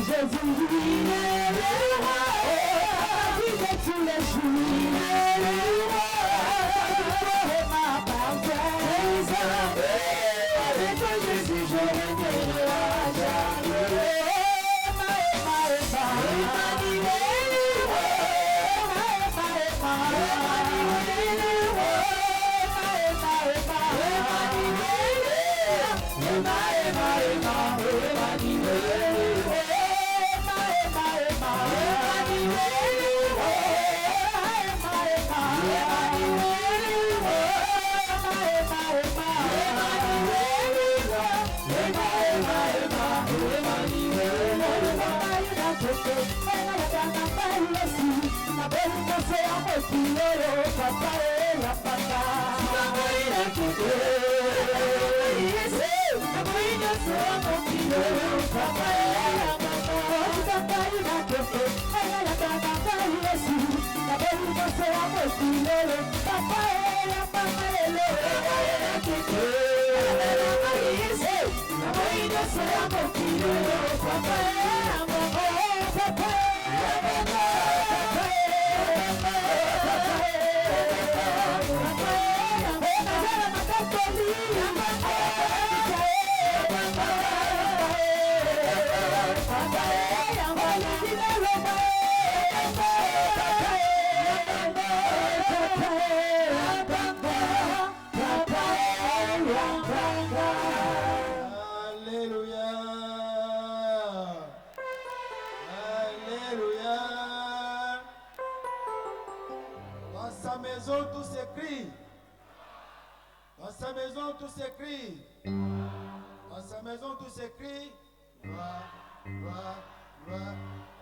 Jésus, il est le roi. Il est tous les jours, il est le roi. Et ma parfaite. Avec toi, Jésus, je régnerai à jamais.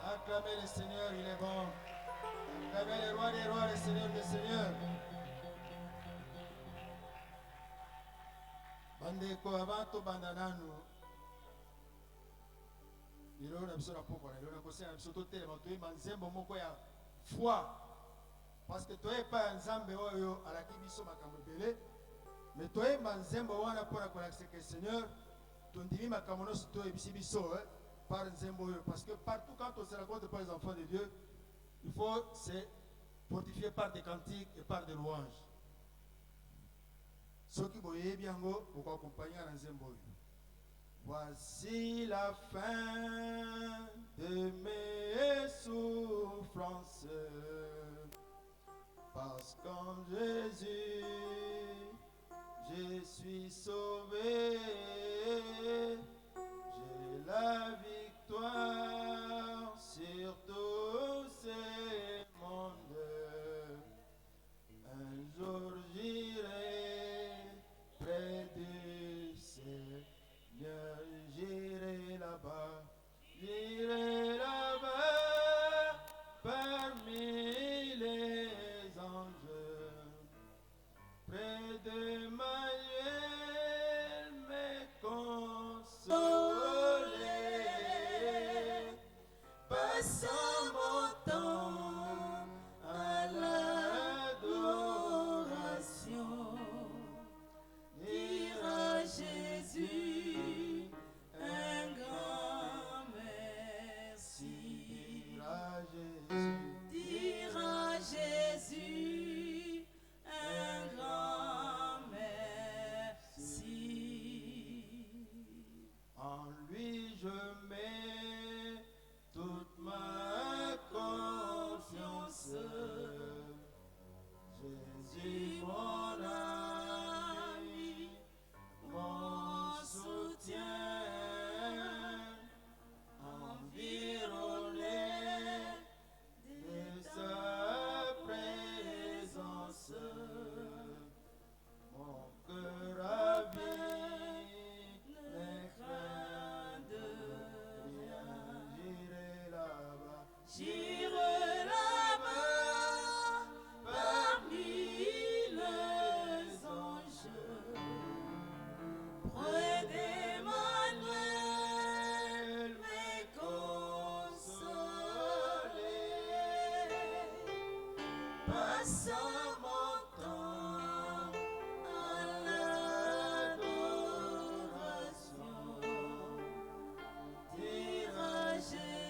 Acclamez le Seigneur, il est bon. Acclamez le roi des rois, le Seigneur des seigneurs. Bandeko abato bandananu. Lelo na biso na poko na lelo na kosela na biso totelema toyeba nzembo moko ya foi. Parce que toyepa nzambe oyo alaki biso makambo ebele. Mais toyeba nzembo wana mpona kolakisa ke Seigneur tondimi makambo nyonso toyebisi biso par nzembo oyo. Parce que partout quand on se rencontre par les enfants de Dieu, il faut se fortifier par des cantiques et par des louanges. Ceux qui boyebi yango pour accompagner na nzembo oyo. Voici la fin de mes souffrances, parce qu'en Jésus, je suis sauvé, j'ai la victoire sur tous ces mondes. Un jour j'irai près du Seigneur, j'irai là-bas parmi les anges, près de Manuel me consoler, passant mon temps à l'adoration, dire à Jésus un grand merci, dire à Jésus un grand merci. En lui je mets toute ma confiance, Jésus mon ami, mon soutien, environné de sa présence, mon cœur ravi ne craint de rien. J'irai là-bas parmi les anges, près d'Emmanuel me consoler, passant mon temps à l'adoration, dire à Jésus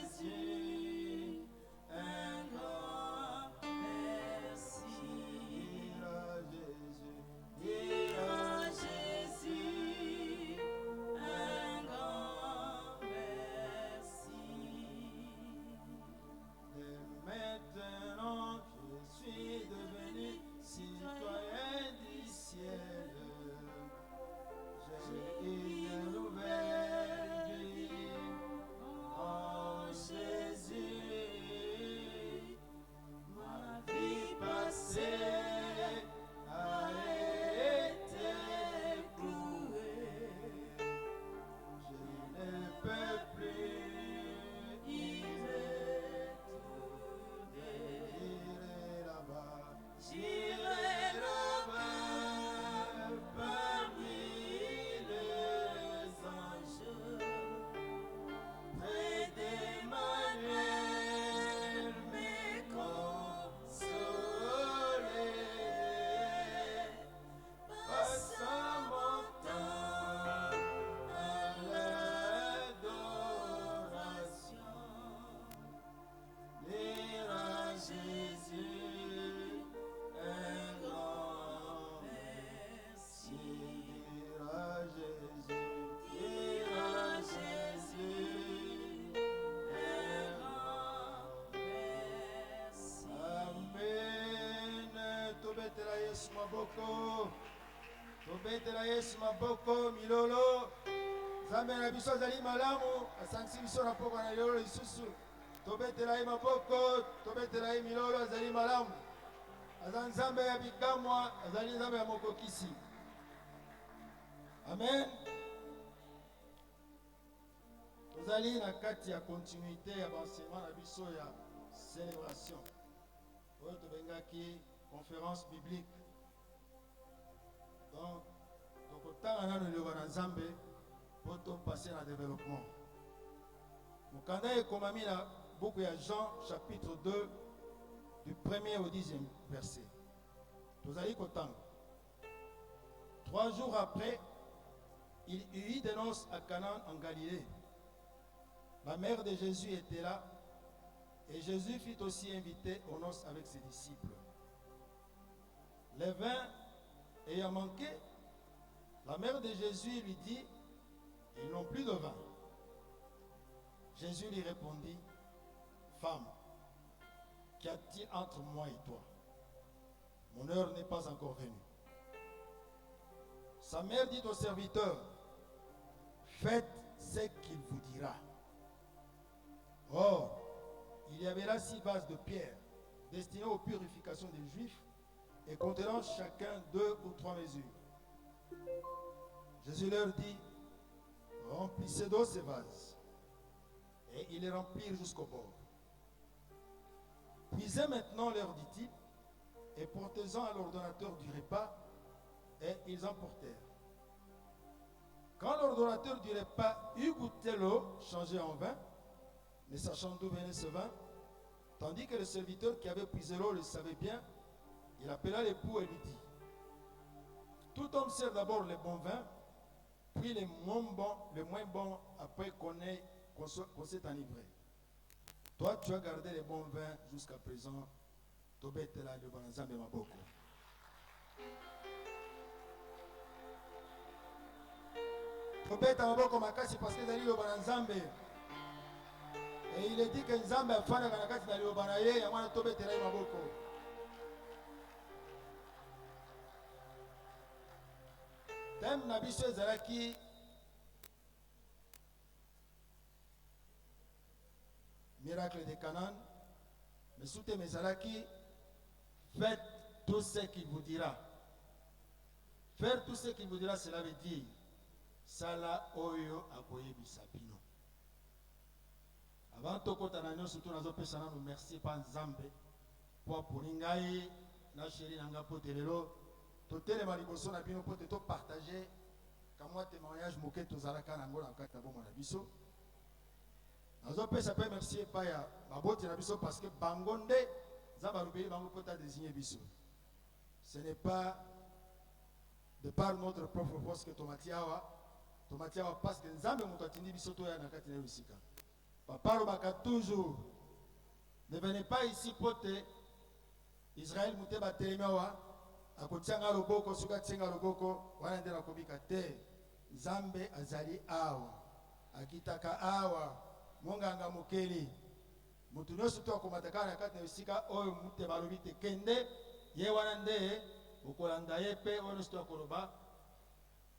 maboko. Tobetela Yesu maboko milolo. Nzambe na biso azali malamu, asangisi biso na poko na lelo lisusu. Tobetela ye maboko, tobetela ye milolo azali malamu. Azali nzambe ya bikamwa, azali nzambe ya mokokisi. Amen. Tozali na kati ya continuité ya enseignement na biso ya célébration. Oyo tobengaki conférence biblique. Donc, tokotanga nano liloba na Nzambe pour passer na développement. Mokanda ekomami na buku ya Jean chapitre 2 du 1er au 10e verset. Tozali kotanga. 3 jours après, il y eut des noces à Canaan en Galilée. La mère de Jésus était là et Jésus fut aussi invité aux noces avec ses disciples. Le vin ayant manqué, la mère de Jésus lui dit, ils n'ont plus de vin. Jésus lui répondit, femme, qu'y a-t-il entre moi et toi? Mon heure n'est pas encore venue. Sa mère dit au serviteur, faites ce qu'il vous dira. Or, il y avait là 6 vases de pierre destinés aux purifications des Juifs et contenant chacun 2 ou 3 mesures. Jésus leur dit, remplissez d'eau ces vases. Et ils les remplirent jusqu'au bord. Puisez maintenant, leur dit-il, et portez-en à l'ordonnateur du repas, et ils emportèrent. Quand l'ordonnateur du repas eut goûté l'eau changée en vin, ne sachant d'où venait ce vin, tandis que le serviteur qui avait puisé l'eau le savait bien, il appela l'époux et lui dit, tout homme sert d'abord le bon vin, puis le moins bon après qu'on s'est enivré. Toi, tu as gardé le bon vin jusqu'à présent. Tobetela de Banzambe Maboko. Tobeta Maboko Makasi parce que Zali Banzambe. Et il est dit que Nzambe a fait la Kanakati dans le Banaye, et moi, Tobetela Maboko. Thème Nabiso Zalaki. Miracle de Canaan. Mais sous tes Mezalaki, faites tout ce qu'il vous dira. Faire tout ce qu'il vous dira, cela veut dire Sala Oyo Akoye Bisabino. Avant tout, quand on a surtout nous personnes nous merci par Nzambe pour Ningaï, na chérie Nanga Potelelo, tout les maribosso na bino pour te partager. Quand moi témoignage moqué tous Zalaka Nangola en Katabo Manabiso. Nous avons merci par Maboti Nabiso parce que Bangonde, Zabarubé, Bango Pota désigné Biso. Ce n'est pas de par notre propre force que Tomatiawa parce que Nzambe Moutotini Biso Toya Nakatine Rusika. Papa Robaka toujours, ne venez pas ici pote Israël Mouteba Telemewa, à Kotianga Loboko, Suka Tianga Loboko, Wanandela Kobika Te, Nzambe Azali Awa, Akitaka Awa. Monganga mokeli mutu nyonso to akomataka na kati na esika oyo mute balobi te kende ye wana nde okolanda ye mpe oyo nyonso to akoloba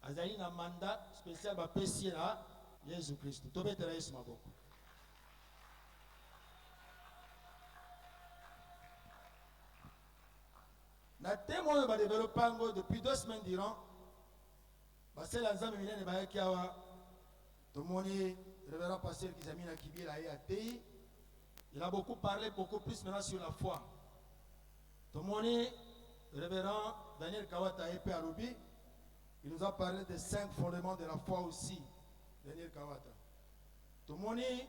azali na mandat spécial bapesi na Yesu Kristo. Tobetela Yesu maboko. Na thème oyo badéveloppe yango depuis 2 semaines durant basala nzambe minene bayaki awa tomoni révérend pasteur Kizamina Kibiela a Tei. Il a beaucoup parlé, beaucoup plus maintenant sur la foi. Tomoni, révérend Daniel Kawata Epe Arubi, il nous a parlé des 5 fondements de la foi aussi. Daniel Kawata. Tomoni,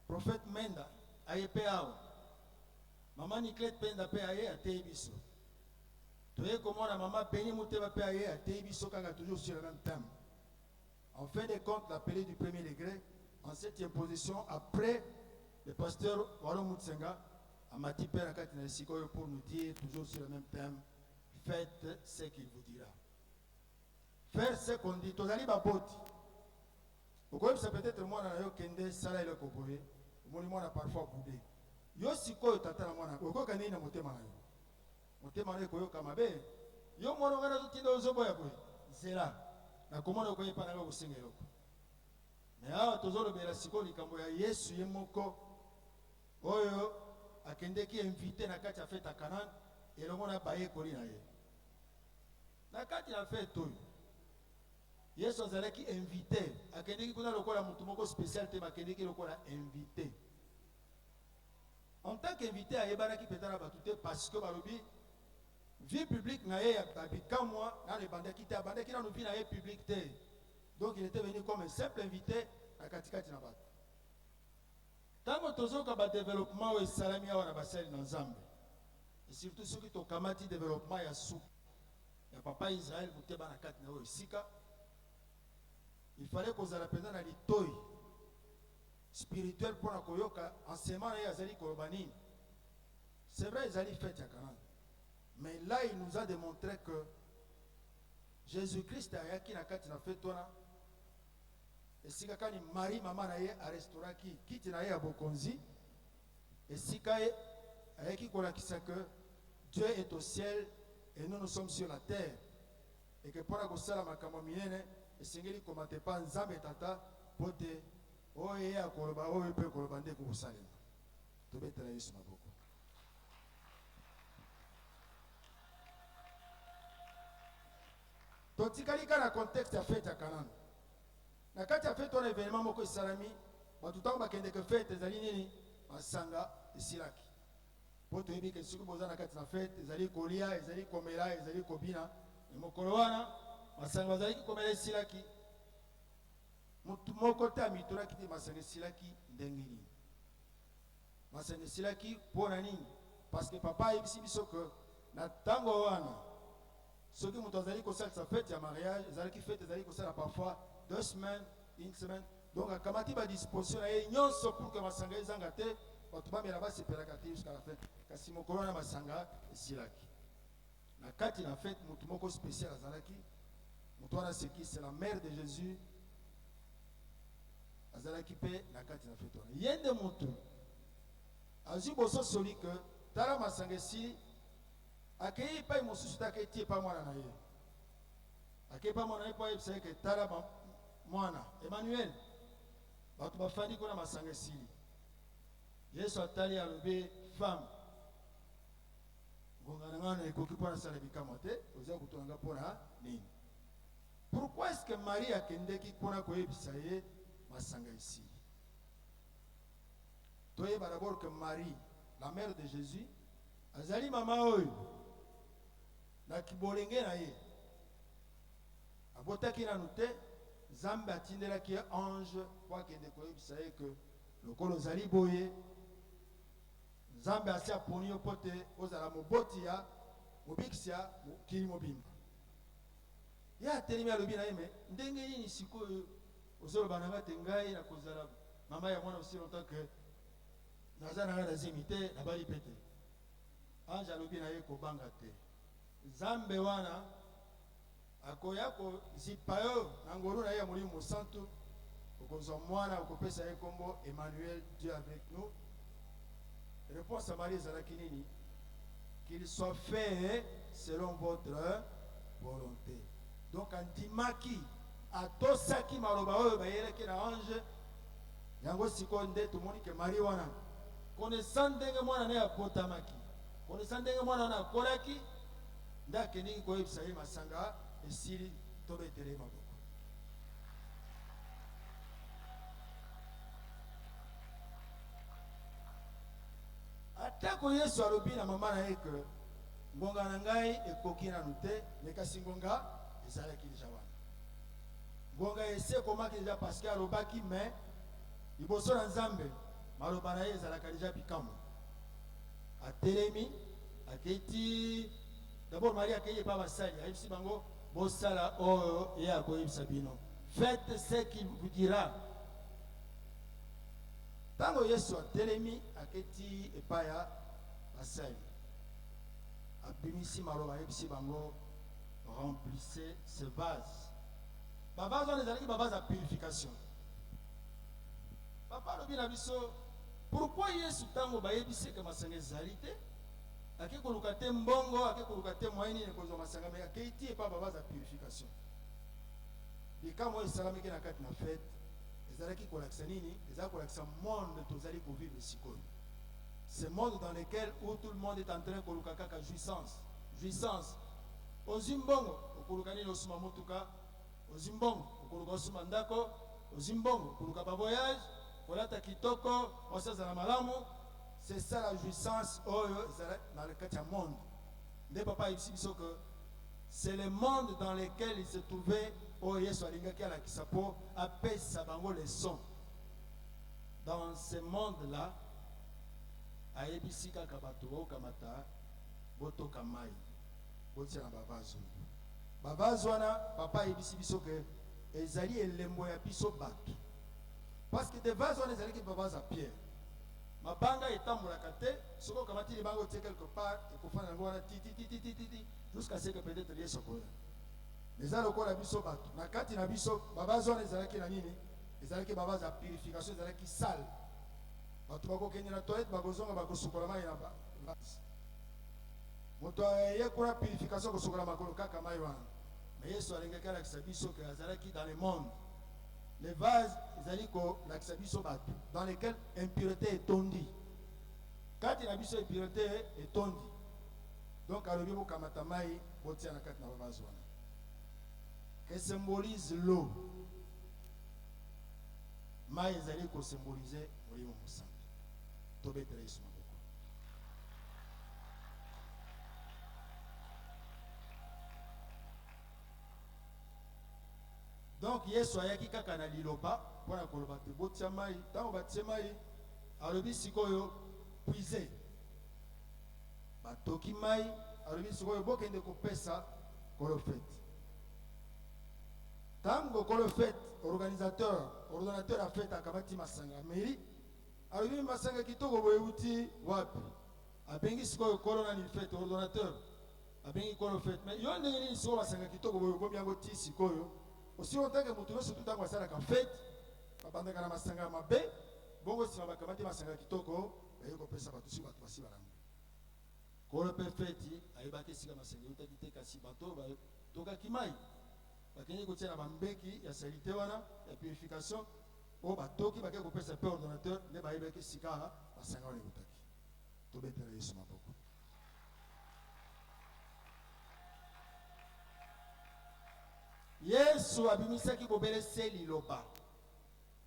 prophète Menda, Aepe Awa. Maman Niklet Penda Pe Aye a Tei Biso. Toye comment la maman Penny Mouteba Pe Aye a Tei Biso quand toujours sur le même thème. En fin de compte, l'appelé du premier degré, en 7e position, après le pasteur Waro Mutsenga, a Mati Père Akatinasiko pour nous dire, toujours sur le même thème, faites ce qu'il vous dira. Faire ce qu'on dit, Tozali Baboti. Vous connaissez peut-être moi, Nanayo Kende, Sala et le Koboé, moi, parfois boudé. Yo Siko, Tata, moi, Oko Kanina Motemanayo. Motemanayo Koyo Kamabe, yo mwana ngana zotinda ozoboya boye zela na komona ko yepa nanga kosenga eloko mais awa tozolobela sikoyo likambo ya Yesu ye moko oyo akendeki invité na kati ya fete ya Canaan elongo na bayekoli na ye na kati ya fete oyo Yesu azalaki invité akendeki kuna lokola mutu moko spécial te bakendeki lokola invité en tant qu'invité ayebanaki petana batu te parce que balobi vie publique na ye ya bikamwa na le bandaki te abandaki na vie na ye publique te donc il était venu comme un simple invité na katikati na bato tango tozoka ba développement oyo esalami awa na basali na Nzambe et surtout soki tokamati développement ya suku ya papa Israël muteba na kati na oyo esika il fallait kozala pena na litoi spirituel pour na koyoka enseignement na ye azali koloba nini. C'est vrai ezali fête ya Canaan mais là il nous a démontré que Jésus-Christ ayaki na kati na fête wana esika kani Marie mama na ye a restauraki kiti na ye ya bokonzi esika ye ayaki kolakisa que Dieu est au ciel et nous sommes sur la terre et que pona kosala makambo minene esengeli komate pa Nzambe tata pote oye ya koloba oye pe koloba nde kosalema tobetela Yesu maboko. Totikali na contexte ya fête ya Canaan na kati ya fête wana événement moko esalami batu tango bakende ke fête ezali nini masanga esilaki po toyebi ke soki boza na kati na fête ezali kolia ezali komela ezali kobina mokolo wana masanga bazalaki komela esilaki mutu moko te amitolaki te masanga esilaki ndenge nini masanga esilaki mpona nini parce que papa ayebisi biso ke na ntango wana soki mutu azali kosalisa fête ya mariage ezalaki fête ezali kosala parfois 2 semaines, 1 semaine. Donc, akamati ba disposition et nyonso pour que masanga ezanga te, batu ba mela ba sepelaka te jusqu'à la fin. Kasi mokolo na masanga esilaki. Na kati na fête mutu moko spécial azalaki. Mutu wana seki c'est la mère de Jésus. Azalaki pe na kati na fête wana. Yende mutu. Azu boso soli que tala masanga esili akei pa mosusu ta ke tie pa mwana na ye. Akei pa mwana ye po yebisa ke tala mwana Emmanuel batu bafandi kuna masanga esili Yesu atali alobi femme ngongana ngana ekoki mpona sala bikamwa te oza kutonga mpona nini. Pourquoi est-ce que Marie akendeki kuna koyebisa ye masanga esili? Toyeba d'abord que Marie la mère de Jésus azali mama oyo na kibolenge na ye abotaki nanu te Nzambe atindelaki ange po akende koyebisa ye ke lokolo ozali boye Nzambe asi aponi yo po te ozala moboti ya mobikisi ya mokili mobimba. Ye atelemi alobi na ye me ndenge nini sikoyo ozoloba na nga te ngai nakozala mama ya mwana aussi longtemps que naza na nga nazimi te nabali pe te. Ange alobi na ye kobanga te Nzambe wana akoya kozipa yo na ngolu na ye ya molimo mosantu okozwa mwana okopesa ye kombo Emmanuel, Dieu avec nous. Réponse à Marie ezalaki nini? Qu'il soit fait selon votre volonté. Donc andimaki atosaki maloba oyo bayelaki na ange yango sikoyo nde tomoni ke Marie wana connaissant ndenge mwana na ye abotamaki connaissant ndenge mwana na akolaki nde akendeki koyebisa ye masanga esili tobetele maboko. Atako Yesu alobi na mama na ye ke ngonga na ngai ekoki nanu te me kasi ngonga ezalaki deja wana. Ngonga esi ekomaki deja parce que alobaki me liboso na Nzambe maloba na ye ezalaka deja bikamwa. Atelemi aketi d'abord Marie akeye pa basali ayebisi bango bosala oyo ye akoyebisa bino. Faites ce qu'il vous dira. Tango Yesu atelemi aketi epai ya basali abimisi maloba ayebisi bango remplissez ce vase. Bavase wana ezalaki bavase ya purification. Papa alobi na biso pourquoi Yesu tango bayebisi ke masanga ezali te ake koluka te mbongo, ake koluka te moyen nini kozwa masanga, mais ake tie pa baba za purification. Bikamo esalamiki na kati na fête, ezalaki kolakisa nini? Ezalaki kolakisa monde tozali kovivre sikoyo. Ce monde dans lequel où tout le monde est en train de koluka kaka jouissance, jouissance. Ozimbongo, okoluka nini osuma motuka, ozimbongo, okoluka osuma ndako, ozimbongo, okoluka ba voyage, kolata kitoko, osaza na malamu. C'est ça la jouissance dans le cas du monde. Des papa ici disent que c'est le monde dans lequel il se trouvait au Yesu alingaki ala kisapo appelle sa bango les sons. Dans ce monde-là, a ebisi kaka bato kamata boto kamai botia na babazo. Babazo wana papa ebisi biso que ezali elembo ya biso bato. Parce que des vases wana ezali ki babazo à pierre. Mabanga etambolaka te soko kamati libango tie quelque part ekofana yango wana ti jusqu'à ce que peut-être Yesu akoya. Eza lokola biso bato na kati na biso babazo wana ezalaki na nini? Ezalaki babazo ya purification, ezalaki sale. Bato bakokende na toilette bakozonga bakosukola mai na base. Moto ayekuna purification kosukola makolo kaka mai wana. Mais Yesu alingaki alakisa biso ke azalaki dans le monde. Les vases, dans lesquels impureté est tondue. Quand il y a une impureté est tondue. Donc, à l'objet, Kamatamai, Botia na Katna vase, qui symbolise l'eau. Maï ezali ko symboliser Molimo Mosantu. Tobe Teresu Maboko. Donc, Yesu ayaki kaka na liloba. Pour koloba te botia mai tango batie mai alobi sikoyo puiser batoki mai alobi sikoyo bokende kopesa kolofete tango kolofete ordonnateur a fait akabati masanga mairie alobi masanga kitoko boyeuti wapi abengi sikoyo kolona ni fete ordonnateur abengi kolofete mais yo ndenge nini sikoyo masanga kitoko boyokomi yango ti sikoyo aussi longtemps que mutu nyonso tutango asalaka fete babandaka na masanga mabe bongo nsima bakamati masanga kitoko baye kopesa bato si bato basi balango kolo mpe feti ayebaki esika masanga eutaki te kasi bato tokaki mai bakende kotia na bambeki ya salite wana ya purification oyo batoki bake kopesa mpe ordonnateur nde bayebaki esika masanga wana eutaki tobetela Yesu maboko. Yesu abimisaki bobelese liloba.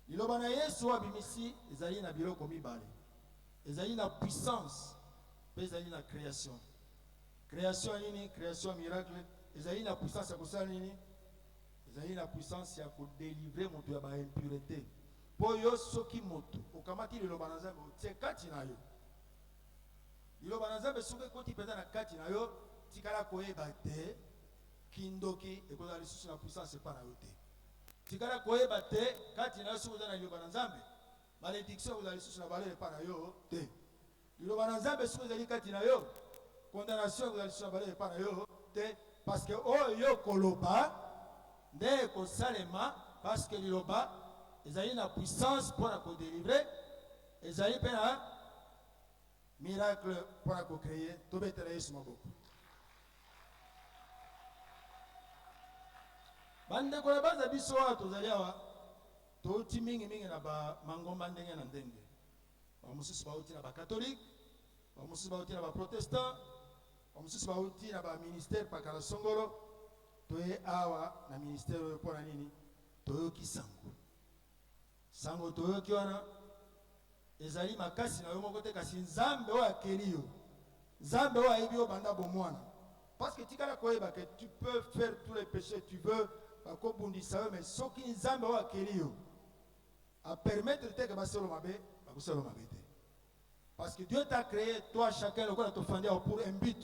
Liloba na Yesu abimisi ezali na biloko mibale. Ezali na puissance, pe ezali na création. Création nini? Création miracle. Ezali na puissance ya kosala nini? Ezali na puissance ya kodélivrer moto ya ba impureté. Po yo soki moto okamati liloba na Nzambe otie kati na yo. Liloba na Nzambe soki koti peza na kati na yo tikala koyeba te kindoki ekozala lisusu na puissance epa na yo te. Tikala koyeba te kati na yo soki oza na liloba na Nzambe malédiction ekozala lisusu na balele epa na yo te. Liloba na Nzambe soki ezali kati na yo condamnation ekozala lisusu na balele epa na yo te, parce que oyo koloba nde ekosalema, parce que liloba ezali na puissance mpona kodélivrer, ezali mpe na miracle mpona kocréer. Tobetela Yesu maboko. Bandeko na baza biso awa tozali awa touti mingi na bamangomba ndenge na ndenge. Bamosusu bauti na bakatholike, bamosusu bauti na baprotestant, bamosusu bauti na baministère pakala songolo. Toye awa na ministère oyo mpona nini? Toyoki sango. Sango toyoki wana ezali makasi na yo moko te, kasi Nzambe oyo akeli yo. Nzambe oyo ayebi yo banda bomwana. Parce que tikala koyeba que tu peux faire tous les péchés tu veux, bakobundisa yo, mais soki Nzambe oyo akeli yo a permettre te que baselo mabe, bakoselo mabe te. Parce que Dieu t'a créé, toi chacun, le corps de ton famille, pour un but.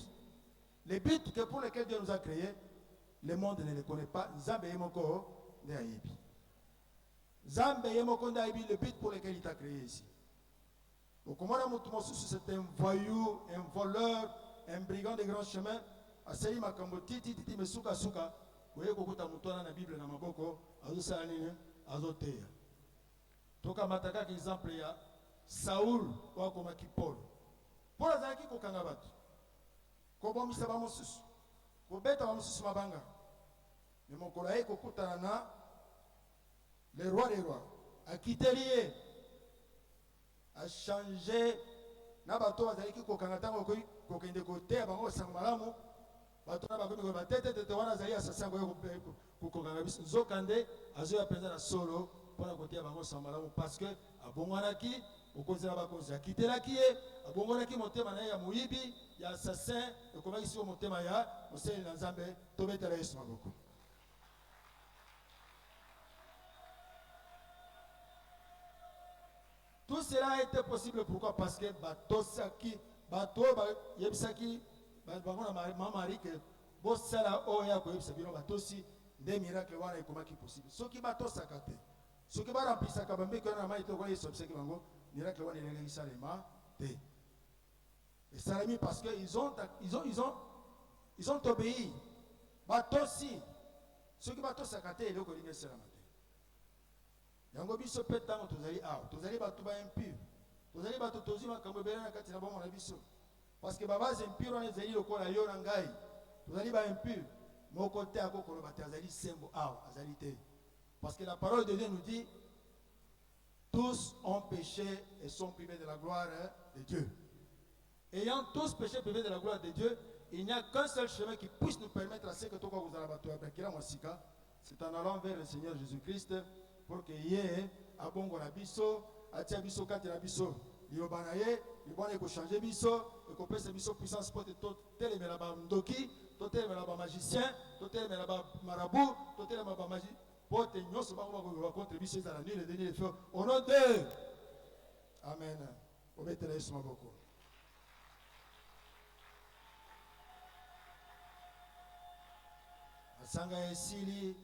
Le but que pour lequel Dieu nous a créé, le monde ne le connaît pas. Nzambe yemoko nde ayebi. Nzambe yemoko nde ayebi le but pour lequel il t'a créé ici. Okomona mutu mosusu c'est un voyou, un voleur, un brigand de grand chemin. Aseli makambo titi mesuka suka. Oye kokuta mutu wana na Bible na maboko azosala nini? Azoteya. Toka mataka exemple ya Saul wakoma Paul. Paul azalaki kokanga bato. kobomisa bamosusu kobeta bamosusu mabanga mais mokolo aye kokutana na le roi des rois akiteli ye achange na bato bazalaki kokanga ntango kokende koteya bango basango malamu bato na bakomi batetetete wana azali asasi yango kokokanga biso nzokande azoya mpenza na solo mpona koteya bango sango malamu parce que abongwanaki mokonzi na bakonzi akitelaki ye abongwanaki motema na ye ya moyibi ya assassin ekomaki siko motema ya moseli na nzambe tobetela yesu maboko. Tout cela a été possible pourquoi? Parce que batosaki bato yebisaki bangona mamari que bosala oya ko yebisa bino batosi nde miracle wana ekomaki possible. Soki batosaka te soki baremplisaka bambeko na mai to ko yesu bisaki bango miracle wana elengi salema te. Et salami parce que ils ont obéi. Batosi soki batosaka te eloko lingi salama te. Yango biso pe tango tozali awa tozali bato ba impur tozali bato tozi makambo ebele na kati na bomoi na biso parce que babase impur wana ezali lokola yo na ngai tozali ba impur moko te akokoloba te azali sembo awa azali te parce que la parole de Dieu nous dit tous ont péché et sont privés de la gloire de Dieu. Ayant tous péché privés de la gloire de Dieu, il n'y a qu'un seul chemin qui puisse nous permettre à ce que toi vous allez battre c'est en allant vers le Seigneur Jésus-Christ pour que yé abongo na biso atia biso kati na biso liloba na ye libona ko changer biso et ko pesa biso puissance pour te telemela ba ndoki to telemela ba magicien to telemela ba marabout to telemela ba magie pour te nyoso ba ko contre biso za la nuit le dernier feu au nom de amen obetela yesu maboko. Asanga esili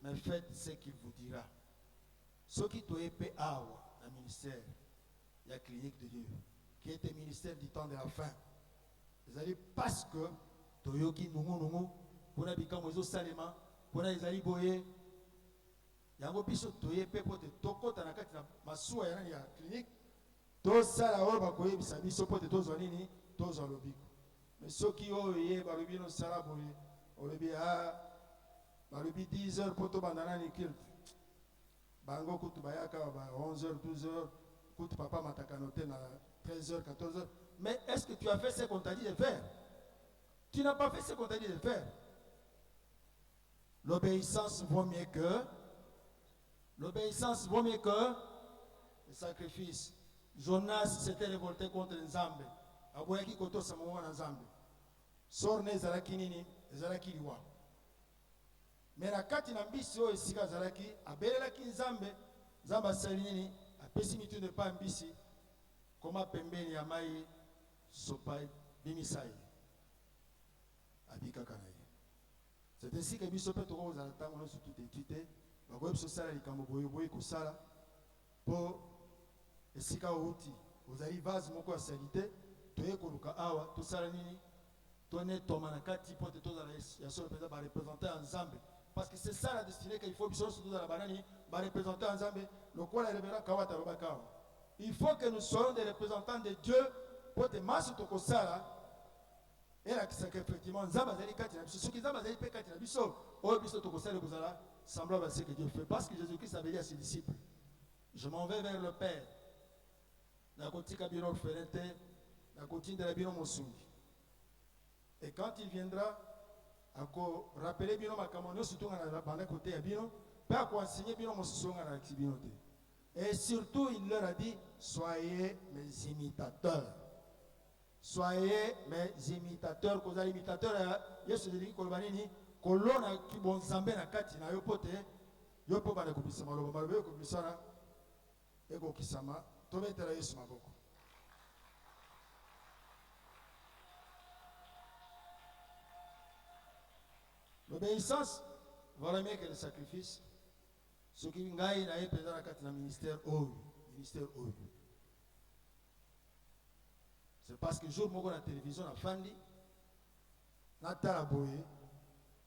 mais faites ce qu'il vous dira. Ce qui t'a épé awa, le ministère, la clinique de Dieu, qui était ministère du temps de la fin. Vous allez parce que Toyoki Nungu, pour la Bikamozo Salema, pour la Isali Boye, Yango Biso Toyepé pour te toko tanakati na masuwa ya clinique, to sala oba koye bisabiso pour te tozwanini, tozalobiko. Mais ceux qui ont eu Barubino Salaboye, Olebi a Barubi 10 heures pour to bandana ni kilt. Bango kutu bayaka 11h, 12h, kutu papa matakanote na 13h, 14h. Mais est-ce que tu as fait ce qu'on t'a dit de faire? Tu n'as pas fait ce qu'on t'a dit de faire. L'obéissance vaut mieux que le sacrifice. Jonas s'était révolté contre Nzambe. Aboyaki koto samoa na Nzambe. Sorne ezalaki nini? Ezalaki liwa. Mais la kati na mbisi o esika zalaki abelelaki Nzambe Nzambe asali nini apesi mitu de pa mbisi koma pembeni ya mai sopai bimisai abika kana ye. C'est ainsi que biso pe toko za tango no surtout étudier bakoye biso sala likambo boye ko sala po esika outi ozali vase moko ya salite toye koluka awa to sala nini tone toma na kati po te tozala ya solo peza ba représenter Nzambe. Parce que c'est ça la destinée qu'il faut surtout dans la banane, va représenter Nzambe, le quoi la révérend Kawata Robakawa. Il faut que nous soyons des représentants de Dieu pour te masser au Kosala. Et là, c'est qu'effectivement, Nzamba Zali Katina, ce qui Nzamba Zali Katina, Bisso, oh Bisso Tokosala Kozala, semblable à ce que Dieu fait. Parce que Jésus-Christ avait dit à ses disciples, je m'en vais vers le Père. La Kotika Bino Ferente, la Kotine de la Bino Mosungi. Et quand il viendra, ako rappeler bino makambo surtout na banda côté ya bino pas ko enseigner bino mosonga na kibinote. Et surtout il leur a dit soyez mes imitateurs. Soyez mes imitateurs, ko za imitateur Yesu dit ko banini kolona ki bonzambe na kati na yo pote yo po bana ko bisama lo malobe ko bisana e ko kisama to betela Yesu maboko. L'obéissance voilà mieux que le sacrifice. Ce qui ngai na epeza na kati na ministère oyo. C'est parce que jour moko na télévision na fandi na tala boye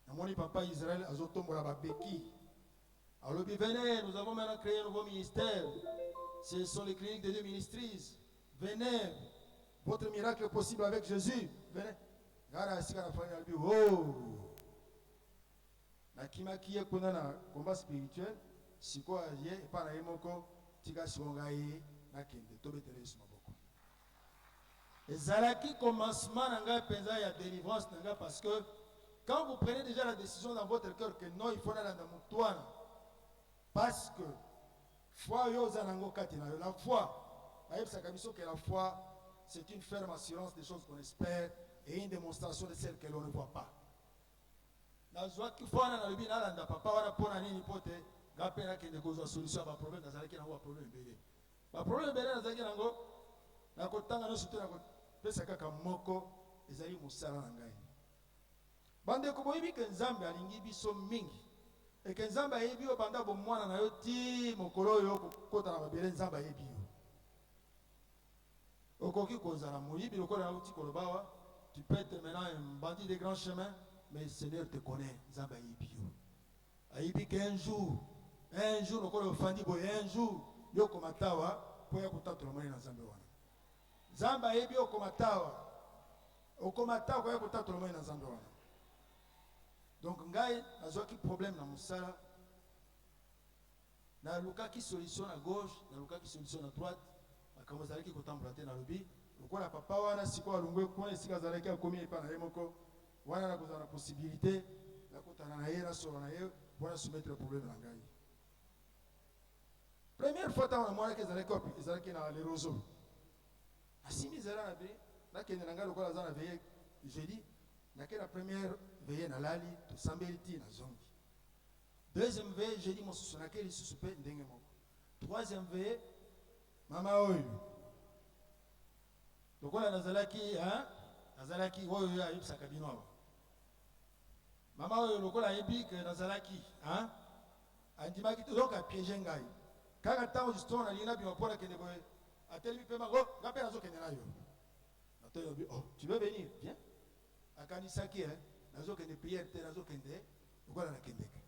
na moni papa Israël azotombola ba beki. Alors venez, nous avons maintenant créé un nouveau ministère. Ce sont les cliniques de Dieu Ministries. Venez, votre miracle est possible avec Jésus. Venez. ngana asika na fanya bi oh na kimaki ye kuna na combat spirituel siko ye pa na yemoko tika songa ye na kende to betele suma boko ezalaki commencement na nga penza ya délivrance na nga parce que quand vous prenez déjà la décision dans votre cœur que non il faut aller dans mutuana parce que foi yo zanango katina la foi ayebisaka biso que la foi c'est une ferme assurance des choses qu'on espère et une démonstration de celles que l'on ne voit pas. Nazwaki fona na lobi nalanda papa wana pona nini pote gape na kende kozwa solution ba problème nazalaki na problème belé. Ba problème belé nazalaki nango na kotanga no sutu na ko pesa kaka moko ezali musala na ngai. Bande ko boyibi ke Nzambe alingi biso mingi. Et que Nzambe ayebi o banda bo mwana na yo ti mokolo yo kota na babele Nzambe ayebi yo. Okoki kozala moyibi lokola na uti kolobawa, tu peux être maintenant un bandit de grand chemin, mais le Seigneur te connaît, Nzambe ayebi yo. Ayebi qu'un jour, lokola ofandi boye un jour, yo komatawa po ya kotatola mwana na Nzambe wana. Nzambe ayebi yo komatawa. Okomatawa ko ya kotatola mwana na Nzambe wana. Donc ngai nazwaki problème na musala. Na lukaki solution à gauche, na lukaki solution à droite. Comme vous allez qui contempler dans le bi, lokola papa wana siko alungwe kuna sika zalaki akomi epa na yemoko wana na kozana possibilité la kotana na ye na solo na ye wana soumettre le problème na ngai. Première fois tant moi que zalaki na les roseaux. Asimi zala na bi na kende na ngai lokola zana veille jeudi na que la première veille na lali to sambeliti na zongi. Deuxième veille jeudi mon sous na que li sous pe ndenge moko. Troisième veille Mama oyo. Lokola nazalaki, nazalaki oyo ayibisaka bino awa. Mama oyo lokola yebi ke nazalaki, andimaki tozoka piéger ngai. Kaka tango justement na lina bima pona kende boye. Ateli pe mango, ngape nazo kende na yo. Ateli bi, oh, tu veux venir? Viens. Akanisaki nazo kende prière te nazo kende, lokola na kendeke.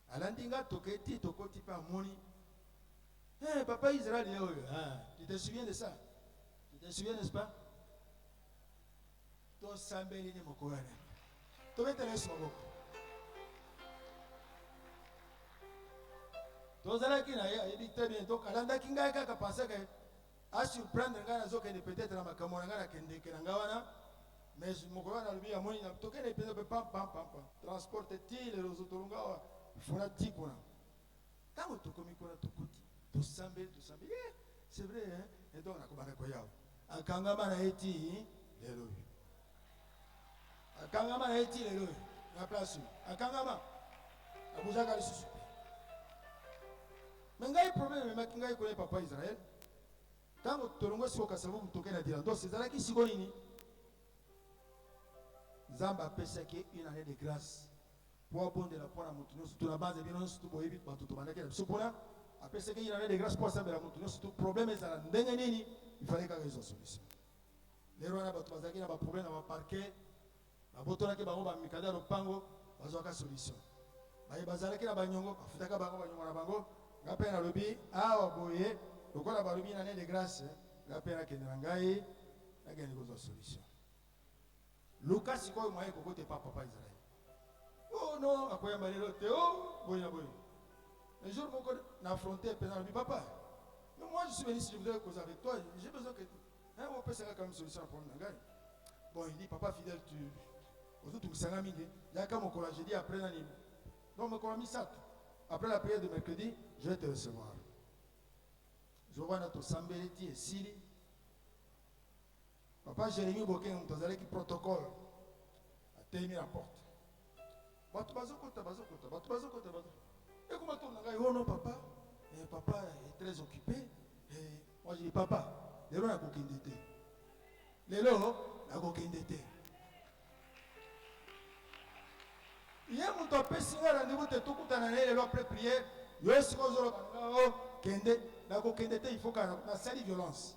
Alandinga toketi tokoti pa moni. Hey, papa Israël, tu te souviens de ça? Tu te souviens, n'est-ce pas? Toi, Sambeli ne m'occurre. Tu veux te laisser mon beaucoup. Toi, Zalaki, il dit très bien. Donc, Alanda Kinga a pensé que à surprendre un gars peut-être dans ma camarade qui mais je me crois dans le bien, moi, il a toqué les pédales, pam. Transporte-t-il les autorongas, il faut la tique. Quand on te commis quoi, tu coûtes. Tout semble, c'est vrai, hein? Et donc, on a quoi yao. Akangama na eti, lelo. Akangama na eti, lelo. La place. Akangama. Abujaka lisusu. Mais ngai problème, mais ngai connaît papa Israël. Quand on tolongo siko kasabu mtoke na dira. Donc, c'est ça qui siko nini. Zamba peseke une année de grâce. Pour abonder la poire à moutonneau, surtout la base de bien, surtout pour éviter tout le monde. Supona. Après ce qu'il y a des grâces pour ça, mais le problème est ça. Il fallait qu'il y ait une solution. Les rois n'ont pas de problème, n'ont pas parquet. La botona qui va au Mikada, le pango, ils ont une solution. Ils ont une bango, ils ont une bango, ils ont une lobby, ah, boye, le quoi la lobby n'a de grâce, la peine qui n'est pas une solution. Lucas, c'est quoi le moyen que tu papa Israël? Oh non, après il y a un oh, boye. Un jour, on a affronté un pénal, papa. Mais moi, je suis venu si je voudrais causer avec toi. J'ai besoin que tu. On peut faire comme solution à problème. Bon, il dit, papa fidèle, tu. Aujourd'hui, tu me sers à midi. Il y a comme mon courage. J'ai dit après l'année. Donc, mon courage, ça. Après la prière de mercredi, je vais te recevoir. Je vois notre Sambeleti et Sili. Papa Jérémy Boken, tu as qui protocole. A terminé la porte. Et comment tu as dit, oh non, papa, papa est très occupé. Et moi, je dis, papa, les gens n'ont pas d'idée. Les gens n'ont pas d'idée. Il y a un peu de rendez-vous, tu as tout les gens après prière. Il y a un peu de il faut qu'on ait la violence.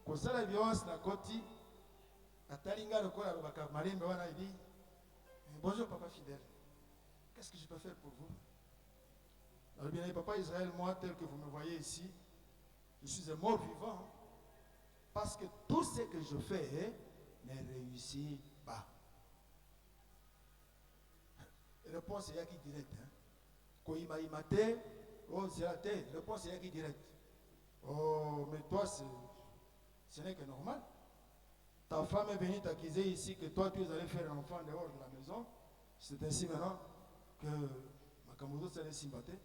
Quand ça la violence, la côté, la talinga, le corps, la marine, il dit, bonjour, papa fidèle. Qu'est-ce que je peux faire pour vous? Alors bien, papa Israël, moi, tel que vous me voyez ici, je suis un mort vivant. Parce que tout ce que je fais, ne réussit pas. Réponse est qui direct. Quand il m'a maté, oh c'est la tête. Réponse est qui direct. Oh mais toi ce n'est que normal. Ta femme est venue t'accuser ici que toi tu allais faire un enfant dehors de la maison. C'est ainsi maintenant que ma camoufle s'est sympathie.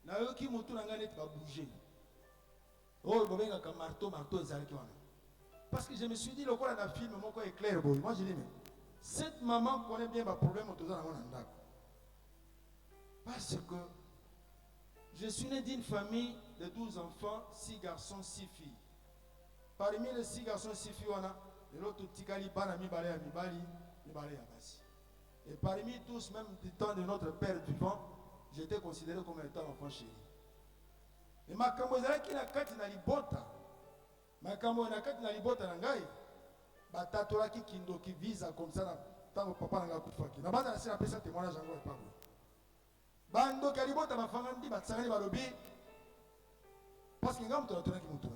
Na yo qui mutu nanga net va bouger. Oh bobenga comme marteau ezalaki wana. Parce que je me suis dit le quoi dans film moko est clair boy. Moi je dis mais cette maman connaît bien ma problème autour dans mon ndako. Parce que je suis né d'une famille de 12 enfants, 6 garçons, 6 filles. Parmi les 6 garçons, 6 filles, on a l'autre tikali bana mibale ya mibali, mibale ya basi. Et parmi tous, même du temps de notre père vivant, j'étais considéré comme étant enfant chéri. Et ma kamozala qui na kati na libota, ma kamozala na kati na libota na ngai, batatola ki kindo ki visa comme ça na tango papa na kufaki. Na bana na sina pesa témoignage yango pas bon. Bando kalibota bafangandi batsangani balobi parce que ngam to tona ki mutu.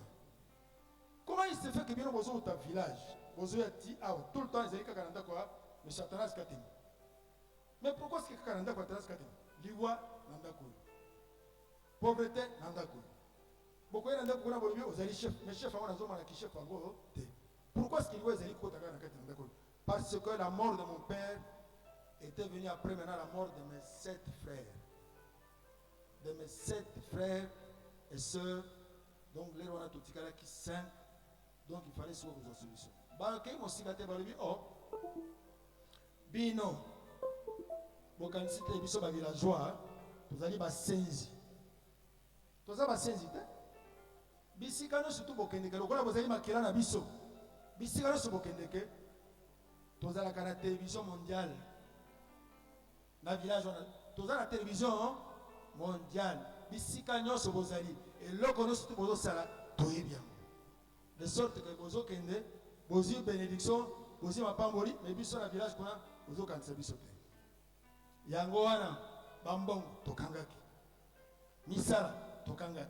Comment il se fait que bien bozo ta village, bozo ya ti ah tout le temps ils étaient kananda quoi, mais Satanas katim. Mais pourquoi est-ce que kananda quoi Satanas katim? Liwa nanda ko. Pauvreté nanda ko. Beaucoup nanda ko na bolobi ozali chef, mais chef a zoma na ki chef ango te. Pourquoi est-ce qu'il voit zali ko ta kana katim nanda ko? Parce que la mort de mon père était venue après maintenant la mort de mes 7 frères. De mes 7 frères et sœurs, donc les rois tout qui 5, donc il fallait trouver une solution. Bah, quand mon cigate balobi, oh, bino, bokan cité biso ba villageois, vous allez ba senzi. Tous ça ba senzi, bisika no surtout bokendeke, lokola bozali makela na biso. Bisika no surtout bokendeke, tous à la télévision mondiale. Na village, tous à la télévision mondiale. Bisika nyonso bozali. Et loko no surtout bozo sala toyebi yango. De sorte que bozo kende, bozi bénédiction, bozi mapamboli, mais biso na village kuna bozo kanisa biso te. Yango wana bambongo tokangaki. Misala tokangaki.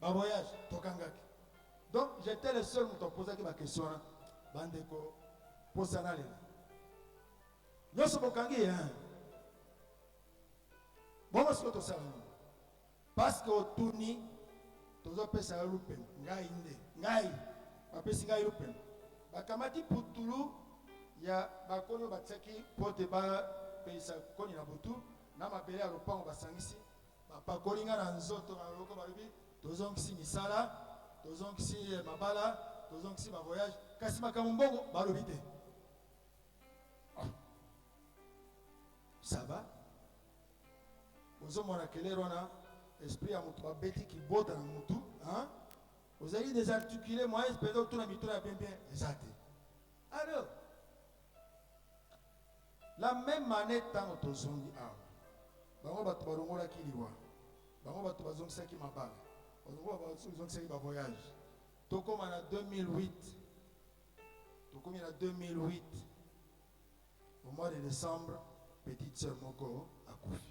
Ba voyage tokangaki. Donc j'étais le seul qui posait la question bandeko posana lela. Nyonso bokangi hein. Bon parce que to sala. Parce que otuni tozo pesa lupe ngai inde. Ngai bapesi ngai lupe. Bakamati putulu ya bakono batsaki pote ba pesa koni na butu na mabele ya lopango basangisi bapakolinga na nzoto na loko balobi tozongisi misala tozongisi mabala tozongisi ba voyage kasi makambo mbongo balobi te. Ça va? Vous avez esprit à mutu babeti qui bota na mutu, hein? Vous avez désarticulé moi espèce de tout na mitona bien bien exact. Alors la même année tant tozongi a. Bango batu balongola ki liwa. Bango batu bazongisa ki mabala. Bango bazongisa ki ba voyage. Tokoma na 2008. Tokoma na 2008. Au mois de décembre, petite sœur moko akufi.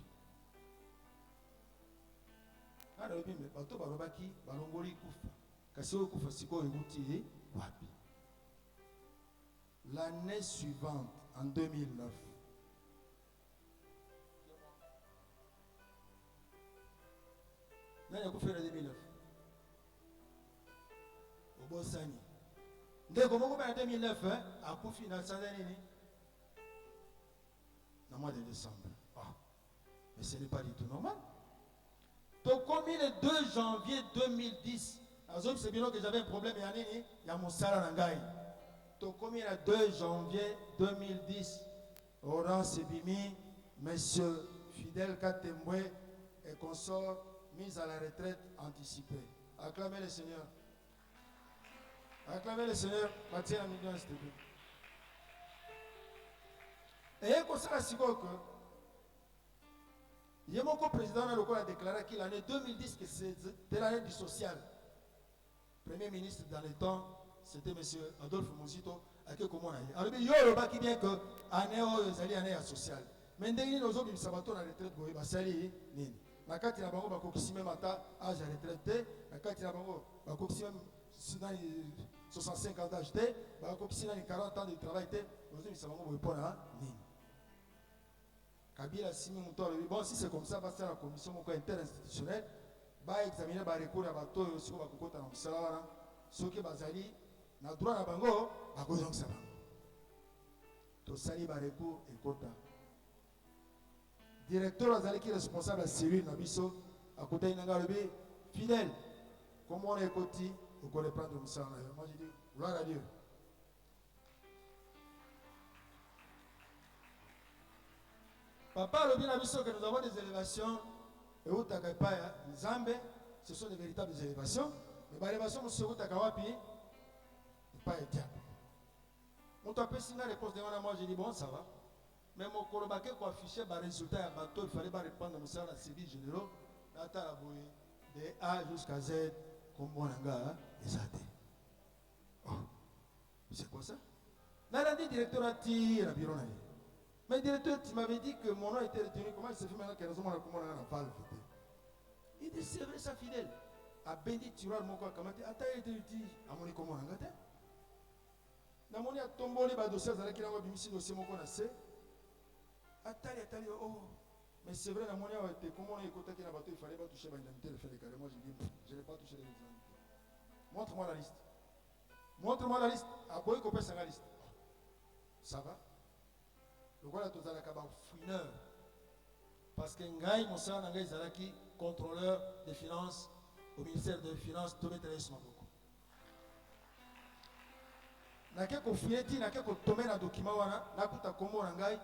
Ana lobi me bato balobaki balongoli kufa. Kasi o kufa siko ebuti wapi. L'année suivante en 2009. Nani akufa en 2009? Obosani. Ndeko moko en 2009 hein, akufi na sanza nini? Dans le mois de décembre. Ah. Mais ce n'est pas du tout normal. Donc, comme le 2 janvier 2010, c'est bien que j'avais un problème, il y a mon salaire en gagne. Donc, comme le 2 janvier 2010, Oran Sebimi, monsieur Fidel Katembwe et consort mis à la retraite anticipée. Acclamez le Seigneur. Acclamez le Seigneur. Bâtir la million, s'il te plaît. Et comme ça, c'est quoi que Yemoko président a déclaré qu'il l'année 2010 que c'était l'année du social. Premier ministre dans le temps, c'était M. Adolphe Mosito. Alors, il y a qui bien que l'année année sociale. Mais dès que nous avons eu sabato na retraite, il va salir. Na kati na bango bakoki même ata âge à retraité. Na kati na bango bakoki même 65 ans d'âge, 40 ans de travail, Kabila Simi Moutoua, bon, si c'est comme ça, va faire la commission interinstitutionnelle, va examiner le recours à bateau et aussi va coûter dans le salaire. Ceux qui bazali, na droit na bango, va causer ça. To sali ba recours et quota. Directeur azali qui est responsable de la cellule Nabiso, à côté de Nangarobi, fidèle. Comment on est côté, vous connaissez prendre le salaire. Moi je dis, gloire à Dieu. Papa, le bien avis que nous avons des élévations, et où tu pas Zambé, ce sont des véritables élévations. Mais les élévations, nous serons à Kawapi, et pas un diable. On t'a fait signer la réponse de moi, j'ai dit bon, ça va. Mais mon colobaké qui affichait le résultat à bateau, il fallait répondre à la civil généraux, là, tu as la bouée, de A jusqu'à Z, comme mon gars, les AD. Oh, c'est quoi ça? Là, dit directeur a tiré la bureau. Mais directeur, tu m'avais dit que mon nom était retenu. Comment il s'est fait maintenant qu'elle a la valve? Il dit c'est vrai, ça fidèle. A béni tiroir mon corps, comment il dit, attends, il dit, à mon comment on a gâté. Dans mon a tombé les dossiers, avec qui on a mis ici dossier mon corps assez. Attends, oh. Mais c'est vrai, dans mon a été, comment on a écouté qu'il y a un bateau, il fallait pas toucher l'indemnité, le fait des carrés. Moi, j'ai dit, je n'ai pas touché les indemnités. Montre-moi la liste. Montre-moi la liste. À Boy, qu'on pèse la liste. Ça va? Le voilà tout à l'heure, fouineur. Parce que Ngaï, mon sœur, Ngaï Zalaki, contrôleur des finances au ministère des Finances, Tomé Thérèse Maboko. N'a qu'à fouiller, n'a qu'à tomber dans le document, n'a qu'à comment Ngaï,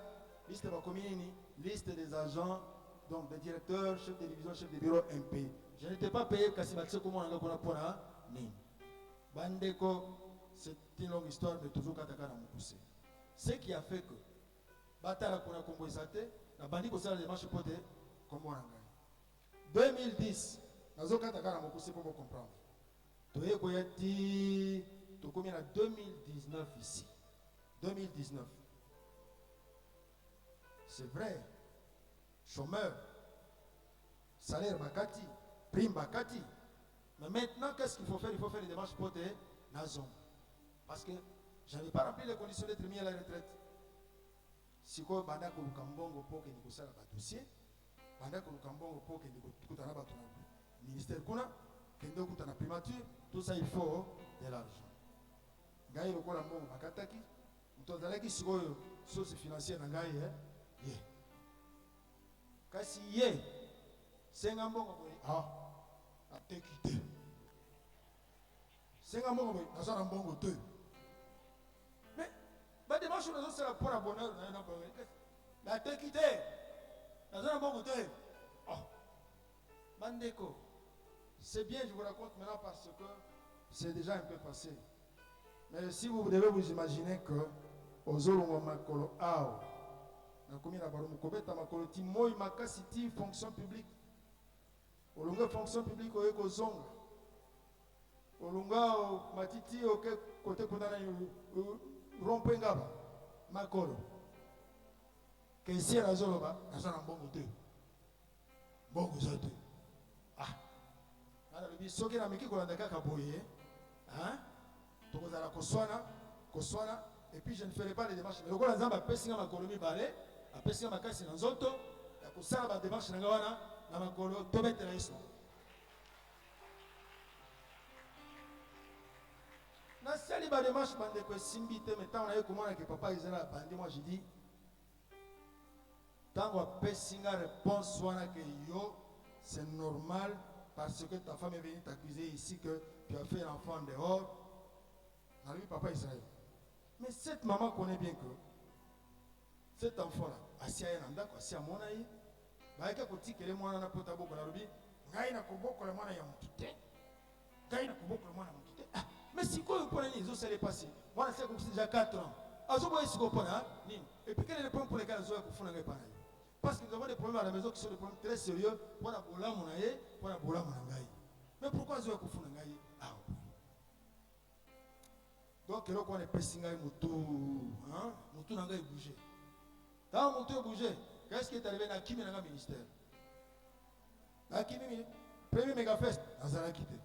liste de la commune, liste des agents, donc des directeurs, chefs de division, chefs de bureau MP. Je n'étais pas payé parce que c'est comment on a pour ni. Bandeko, c'est une longue histoire, mais toujours Kataka n'a poussé. Ce qui a fait que Batala kuna komboisate na bandi ko sala démarche pote comme on a 2010 nazoka taka na mokusi pour comprendre. Toye ko yati to combien en 2019 ici. 2019. C'est vrai. Chômeur. Salaire bakati, prime bakati. Mais maintenant qu'est-ce qu'il faut faire? Il faut faire les démarches pote na zone. Parce que je n'avais pas rempli les conditions d'être mis à la retraite. Si quoi banda ko lukambongo pour que nous sala ba dossier banda ko lukambongo pour que nous kutana ba ministère kuna kendo kutana primature tout ça il faut de l'argent ngai lokola mbongo bakataki mutozalaki sikoyo source financière na ngai ye kasi ye senga mbongo ko atekite senga mbongo ko nasana mbongo te. La démarche nous c'est la pour la bonheur. La te quitter. Dans un bon côté. Oh. Mandeko. C'est bien, je vous raconte maintenant parce que c'est déjà un peu passé. Mais si vous devez vous imaginer que aux Olongo Makolo Ao, na commune à Baromo Kobeta Makolo Timo Makasiti fonction publique. Olongo fonction publique au Ekozong. Olongo Matiti au côté Kondana Rompengaba, Makolo. Que si la zoloba, la zone en bon côté. Bon côté. Ah. Alors, le bisoké n'a miki kolanda kaka boye. Hein? Tokoza la koswana. Et puis je ne ferai pas les démarches. Mais le gars zamba pesinga makolomi balé, a pesinga makasi na nzoto, ya kosala ba démarche na ngawana na makolo tobetela yeso. Na sali ba démarche bande ko simbite mais tant on a comment que papa Isala bandi moi j'ai dit tant on pesinga réponse wana que yo c'est normal parce que ta femme est venue t'accuser ici que tu as fait l'enfant dehors. Na lui papa Israël. Mais cette maman connaît bien que cet enfant là assis à yanda ko assis à monaï ba ka koti kele mwana na pota boko na rubi ngai na koboko le mwana ya mutute ngai na koboko le mwana mutute. Mais si quoi vous prenez les autres, ça l'est passé. Moi, je sais que c'est déjà 4 ans. Et puis, quel est le problème pour lesquels nous avons fait pareil? Parce que nous avons des problèmes à la maison qui sont des problèmes très sérieux pour la bola monaye, pour la bola monangaï. Mais pourquoi nous avons fait ngaï? Ah oui. Donc, là, on est pessingaï moutou. Moutou n'a pas bougé. Quand moutou a bougé, qu'est-ce qui est arrivé dans Kimi dans le ministère? Dans Kimi, premier méga fest, nous allons quitter.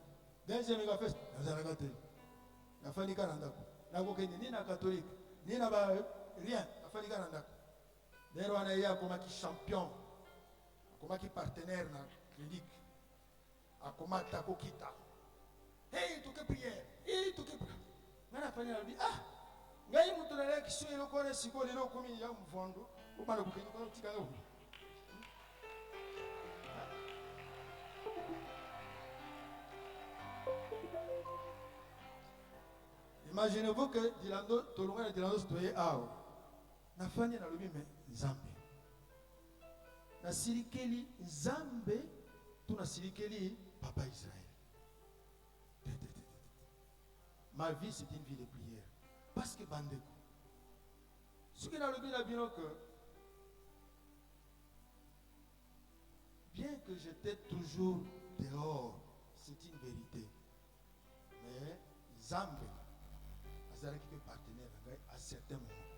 deuxième école fait nazalaka te nafandi kaka na ndako nakokende ni na catholique ni na ba rien nafandi kaka na ndako lero wana ye akomaki champion akomaki partenaire na clinique akomata kokita hey toke prière hey toke prière ngana fanya alobi ah ngai mutu naleki so eloko wana sikoyo lelo okomi ya mvondo obanda kokende kuna otikanga kuna. Imaginez-vous que Dilando, Tolonga et Dilando se toye ao. Na fani na lobi me Nzambe. Na sirikeli Nzambe, tout na sirikeli Papa Israël. Ma vie c'est une vie de prière. Parce que bandeko. Ce qui na lobi na bino que bien que j'étais toujours dehors, c'est une vérité. Mais Nzambe azalaki pe partenaire na ngai à certains moments.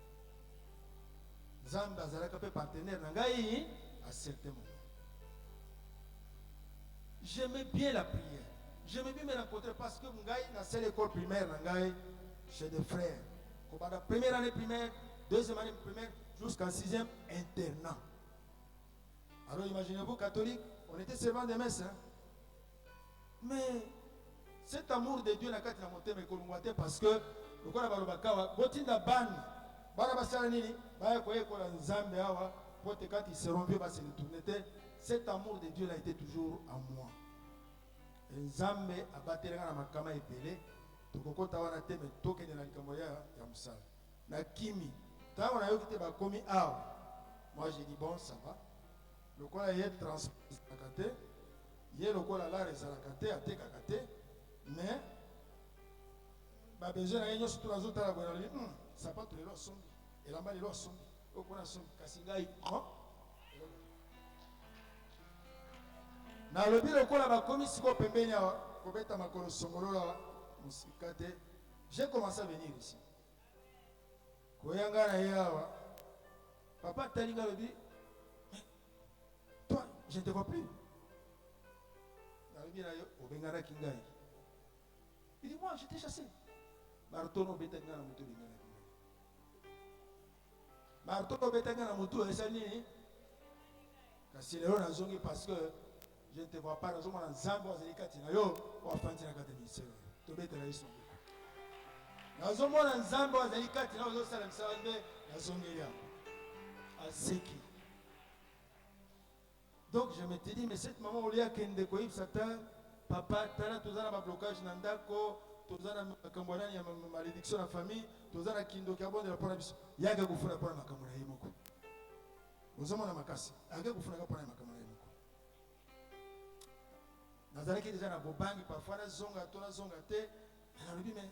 Nzambe azalaki pe partenaire na ngai à certains moments. J'aimais bien la prière. J'aimais bien me rencontrer parce que ngai na seule école primaire na ngai chez des frères. Comme la première année primaire, deuxième année primaire, jusqu'en sixième internat. Alors imaginez-vous catholique, on était servants de messe. Hein? Mais cet amour de Dieu n'a qu'à monter mes colongatés parce que le corps a balobakawa botinda ban bana basala nini baya koyekola nzambe awa pote kati seront vieux basi retourner. Cet amour de Dieu là était toujours en moi. Nzambe abatelanga na makama epele tokokota wana te me tokende na likambo ya musala na kimi tango na yoki te bakomi awa. Moi j'ai dit bon ça va le corps est transporté ye le corps là ezalaka te atekaka te mais ba besoin na yenyo surtout la zota la boya li sapato lelo sombi elamba lelo sombi okona sombi kasi ngai na lobi lokola bakomi siko pembeni awa kobeta makolo songolola musika te. J'ai commencé à venir ici koyanga na ye awa papa talinga lobi toi je ne te vois plus na lobi na yo obengana kingai. Il dit moi je t'ai chassé. Martono betanga na mutu lingana. Martono betanga na mutu esali. Kasi lelo nazongi parce que je ne te vois pas nazonga na nzambo azelikati na yo o afanti na kati ministère. To betela yesu. Nazomona nzambo azelikati na ozo sala msalande nazongi ya. Aseki. Donc je me suis dit mais cette maman au lieu kende ko ibsata papa tala tozana ba blocage na ndako tozana makambo ya malédiction na famille tozana kindo kia bonde la pona biso yaga kufuna pona makambo na yimoko ozomona makasi yaga kufuna ka pona makambo na yimoko nazalaki déjà na bobangi parfois na zonga te na lobi mais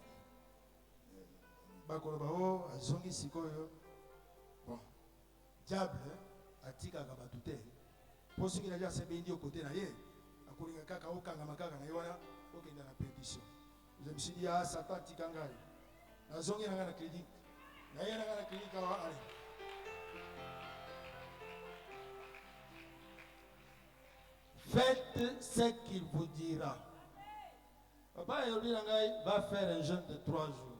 bakolo bao azongi sikoyo bon diable atika ka batute poso ki na ja sebendi au côté na ye akolinga kaka okanga makaka na yona okenda na perdition. Je me suis dit, ah, Satan, Tikangai. La zone est dans la clinique. La zone est dans la clinique. Faites ce qu'il vous dira. Papa va faire un jeûne de 3 jours.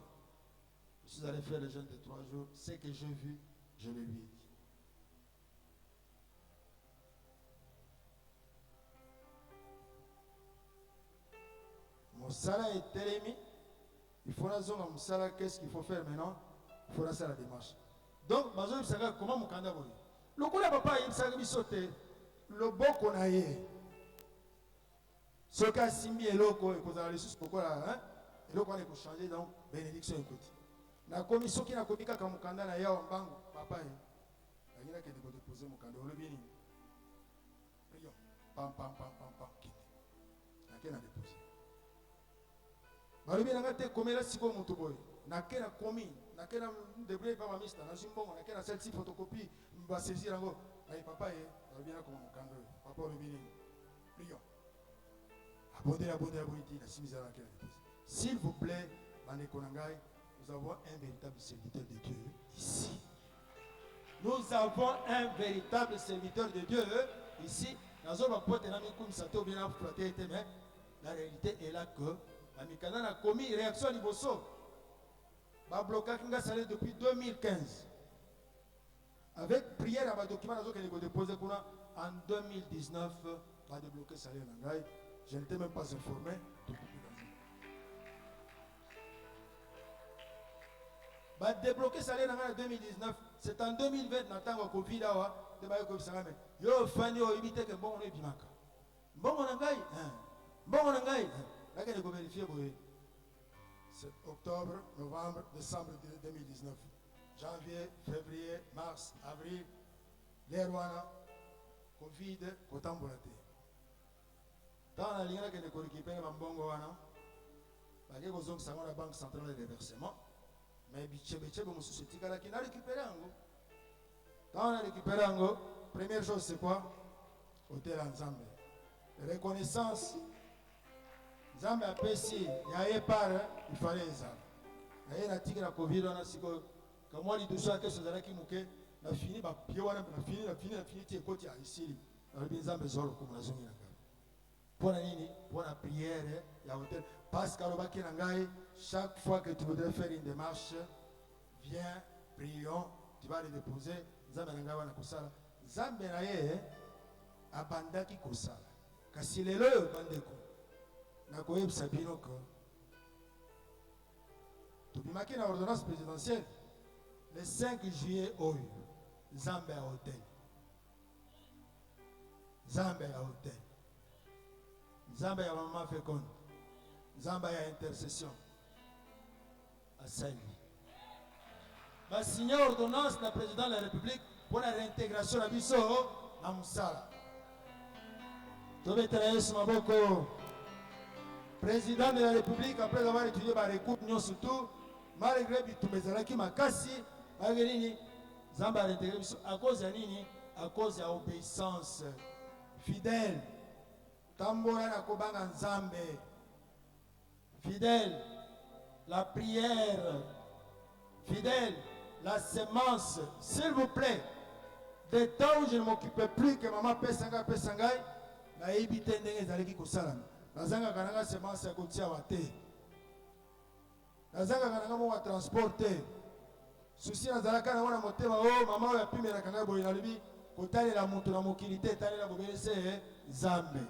Je suis allé faire le jeûne de 3 jours. Ce que j'ai vu, je le lui ai dit. Moussala est télémi. Il faut la zone à Moussala. Qu'est-ce qu'il faut faire maintenant? Il faut la faire la démarche. Donc, comment Moukanda voit? Le coup de papa, il s'est sauté. Le bon qu'on a eu. Ce cas simbi et l'eau, et qu'on a reçu ce qu'on a, et l'eau qu'on a changé, donc, bénédiction écoute. La commission qui n'a commis qu'à Moukanda, n'a y'a un bango, papa, il y a qui a déposé Moukanda, le bien. Pam, pam, pam, pam, pam, qui n'a déposé. Barubi na ngate komela siko mutu boy nakena komi nakena débrouiller pas ma mista na zimbongo nakena celle-ci photocopie mba saisir ngo ay papa ye barubi na koma mukando papa barubi ni prions abondé abondé na simisa na kena. S'il vous plaît bande konangai nous avons un véritable serviteur de Dieu ici. Nous avons un véritable serviteur de Dieu ici. Nazo ba pote na mikum sato bien flatter mais la réalité est là que la Mikana a commis une réaction à Liboso. Va bloquer Kinga Salé depuis 2015. Avec prière à ma document, que déposé en 2019, va débloquer Salé Nangaï. Je n'étais même pas informé. Va débloquer Salé Nangaï en 2019. C'est en 2020, Nathan va Covid. Yo, Fanny, yo, éviter que bon, on est bimaka. Bon, on a gagné. Bon, on a gagné. Là, il faut vérifier. C'est octobre, novembre, décembre 2019. Janvier, février, mars, avril. Les Rwanda, Covid, Kotambolate. Dans la ligne, il faut récupérer un bon Rwanda. Il y a la Banque centrale de versement. Mais il y a une société qui a récupéré. Quand on a récupéré, première chose c'est quoi? Hôtel ensemble. Reconnaissance. Nzambe a pesi, il y a part, il fallait ça. Il y a une la Covid, on a dit que quand moi, il y a quelque chose qui m'a na fini, na fini, tu es côté ici. On a dit Nzambe zoro comme la zone. Pour la prière, il y a hôtel. Parce que chaque fois que tu voudrais faire une démarche, viens, prions, tu vas les déposer. Nzambe nangawa na kosala Nzambe na ye abandaki kosala kasi lelo yo bandeko na koyebisa bino ko tobimaki na ordonnance présidentielle le 5 juillet oyo Nzambe ya hôtel Nzambe ya hôtel Nzambe ya mama féconde Nzambe ya intercession asali va signer ordonnance du président de la République pour la réintégration de la Bisso à Moussala. Président de la République, après avoir étudié par écoute, nous surtout, malgré Bitumezalaki Makassi, malgré Nini, Zamba a réintégré à cause de Nini, à cause de l'obéissance fidèle. Tambora na Kobanga Nzambe, fidèle, la prière, fidèle. La semence, s'il vous plaît, des temps où je ne m'occupais plus que maman Pesanga, na évité ndenge zaleki kosalama. Nazanga kananga semence ya kotia wate. Nazanga kananga mo wa transporter. Souci nazalaka na wana motema oh maman ya pimela kanga boye na libi kotalela mutu na mokilité talela bobelese Nzambe.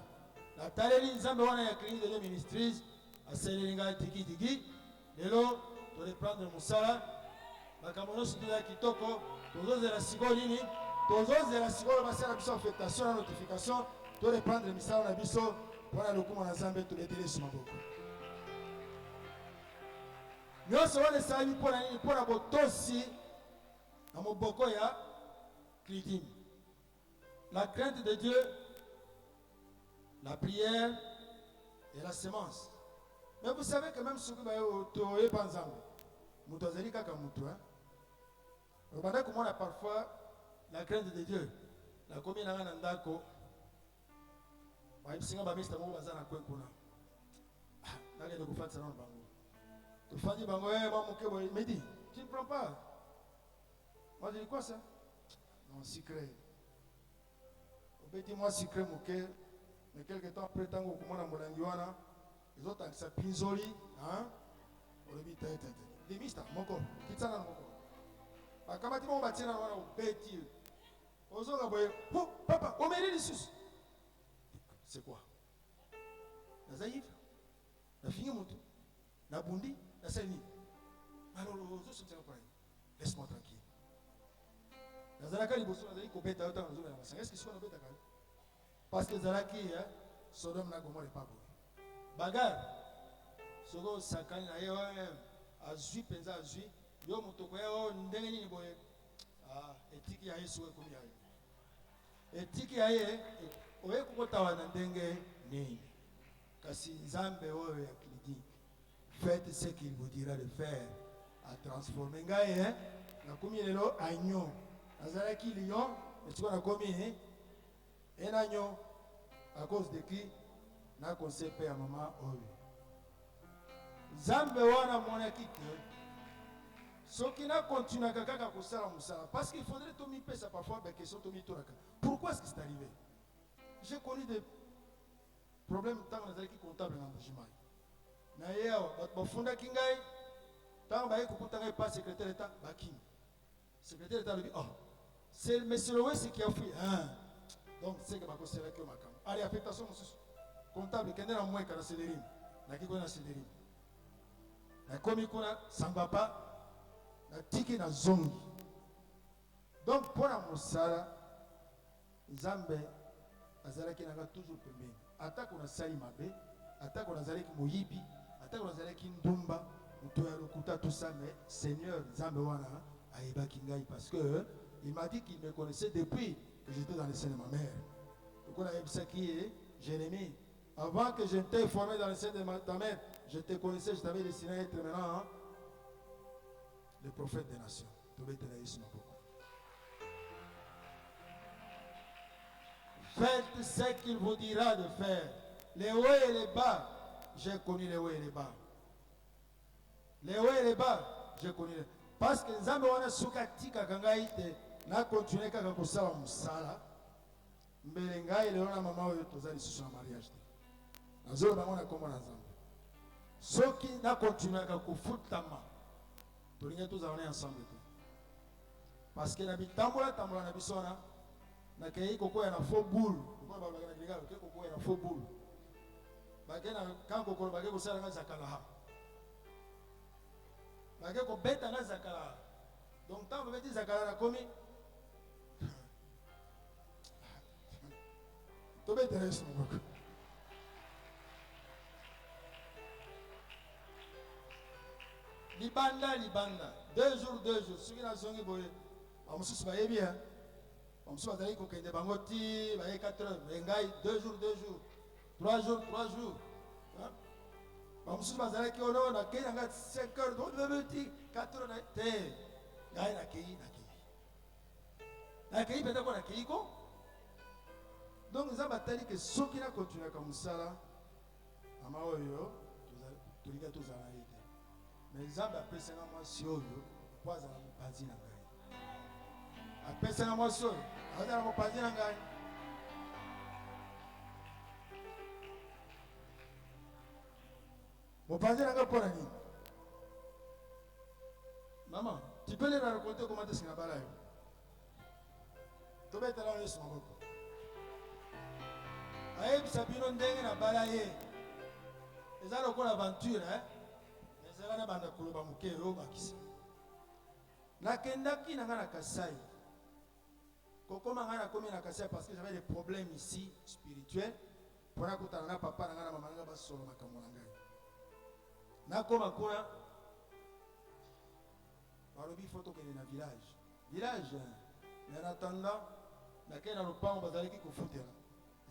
La taleli Nzambe wana ya clinique de ministries aselinga tiki lelo to reprendre musala. Bakamono situla kitoko tozo de la sigo nini tozo de la sigo ba sala biso affectation na notification to reprendre misala na biso pour le kuma na Nzambe to letele sur maboko nyoso wale sali pour na nini pour na botosi na moboko ya Clidim. La crainte de Dieu, la prière et la semence. Mais vous savez que même ce que vous avez pensé, vous avez dit que vous avez regardez comment on a parfois la crainte de Dieu. La commune n'a pas d'andako. Tu ne prends pas. Moi je dis quoi ça? Non, secret. Dis-moi secret, mais quelque temps après, tant que les autres ont sa pinzoli. On le dit, des mystères, mon corps. Quitte mon corps. Quand tu vas tirer au petit, aux autres, oh, papa, on met les sous. C'est quoi? La zaïf, la fille monte, la bundi, la sainie. Alors, les autres sont pareil. Laisse-moi tranquille. La zalaka, les bossons, la zaïf, bête à autant, est-ce qu'ils sont en bête à calme? Parce que Zalaki, Sodome n'a pas de pas. Bagarre, Sogo Sakani, a zui, penza a zui. Yo mutokoya ndenge nini boye etiki ya Yesu ekomi ya etiki ya ye oye kokotawa na ndenge nini kasi Nzambe oyo ya Clidim faites ce qu'il vous dira de faire a transformer ngai nakomi lelo agneau nazalaki lion esiko nakomi un agneau à cause de qui na conseil pe ya mama oyo Nzambe wana monaki que ce qui n'a continué à parce qu'il faudrait tout m'y ça parfois des questions tout m'y. Pourquoi est-ce que c'est arrivé? J'ai connu problème tant nazali ki comptable na mbujimai na yeo bafunda kingai tant ba ekukuta ngai pas secrétaire d'état bakini secrétaire d'état lui oh c'est monsieur le West qui a fui hein donc c'est que ba ko sera ki makam allez affectation mususu comptable kende na mweka na célérim na kiko na célérim na komi kuna sambapa na tiki na zongi donc pour la mosala Nzambe azalaki nanga toujours pembeni atako na sali mabe atako na zalaki moyibi atako na zalaki ndumba muto ya lokuta tout ça mais Seigneur Nzambe wana ayebaki ngai parce que il m'a dit qu'il me connaissait depuis que j'étais dans le sein de ma mère. Donc on a Jérémie, Jérémie, avant que je t'ai formé dans le sein de ta mère, je te connaissais, je t'avais destiné à être maintenant hein, le prophète des nations. Faites ce qu'il vous dira de faire. Les hauts et les bas, j'ai connu les hauts et les bas. Les hauts et les bas, j'ai connu les... Parce que Nzambe wana suka tika kangaite na continuer kaka kosala musala. Mbele ngai leo na mama oyo tozali susu na mariage. Nazolo bango na kombo na Nzambe. Soki na continuer kaka kufutama. Tolinga tozalana ensemble. Parce que na bitambola tambola na bisona na kei koko ya na faux boule. Koko ba na kiliga koko ya na faux boule. Bagena kan koko bagé kosala nga zakala. Bagé ko beta nga zakala. Donc tant que zakala na komi to beta reso moko. Libanda 2 jours soki na zongi boye amususu ba yebi hein amususu bazali ko kende bangoti ba 4 heures ngai 2 jours 3 jours hein amususu bazali ki ono na kenya nga 5 heures do bebeti 4 heures na te ngai na kei peta ko na kei ko donc ça batali que soki na continuer comme ça là ama oyo tolinga tozala ete mais Nzambe apesanga mwasi oyo po azala mopanzi na ngai apesanga mwasi oyo azala mopanzi na ngai mopanzi na ngai mpo na nini maman tu peux les raconter comment est-ce que na bala yo tobetela oyo yesu maboko ayebisa bino ndenge na bala ye eza lokola aventure hein ezala na banda koloba moke oyo bakisa nakendaki na nga na Kasai kokoma nga nakomi na Kasai parce que j'avais des problèmes ici spirituels mpona kutana na papa na nga na mama na nga basolo makambo na ngai nakoma kuna balobi fo tokende na village mais en attendant nakei na lopango bazalaki kofutela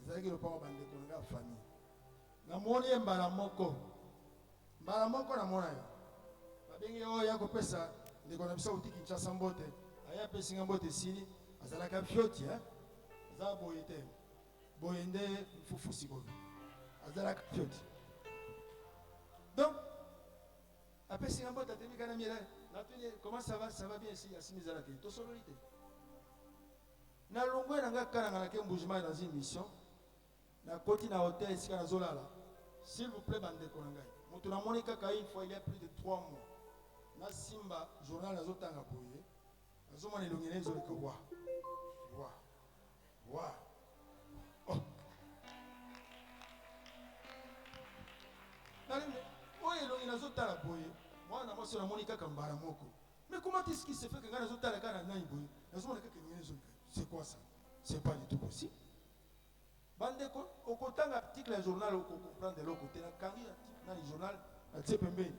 ezalaki lopango bandeko na nga ya famille namoni ye mbala moko namona yo babengi oyo ya kopesa ndeko na biso uti Kinshasa mbote aya apesinga mbote esili azalaka fioti aza boye te boye nde fufu sikoyo azalaka fioti donc apesinga mbote atemika na miela natuni comment ça va bien ici asimi ezalaka tosololi te na longwe na nga kananga na ke mbujima dans une mission na koti na hôtel esika nazolala s'il vous plaît bandeko na ngai moto na moni kaka une fois il y a plus de 3 mois na simba journal nazotanga boye nazomona elongi na ezoleka wa oh oyo elongi nazotala boye mwana mwasi namoni kaka mbala moko mais comment est-ce qu'il se fait que nga nazotala kaka na ngai boye nazomona kaka elongi na ezoleka c'est quoi ça c'est pas du tout possible bandeko okotanga article ya journal okocomprendre eloko te nakangi article na journal atie pembeni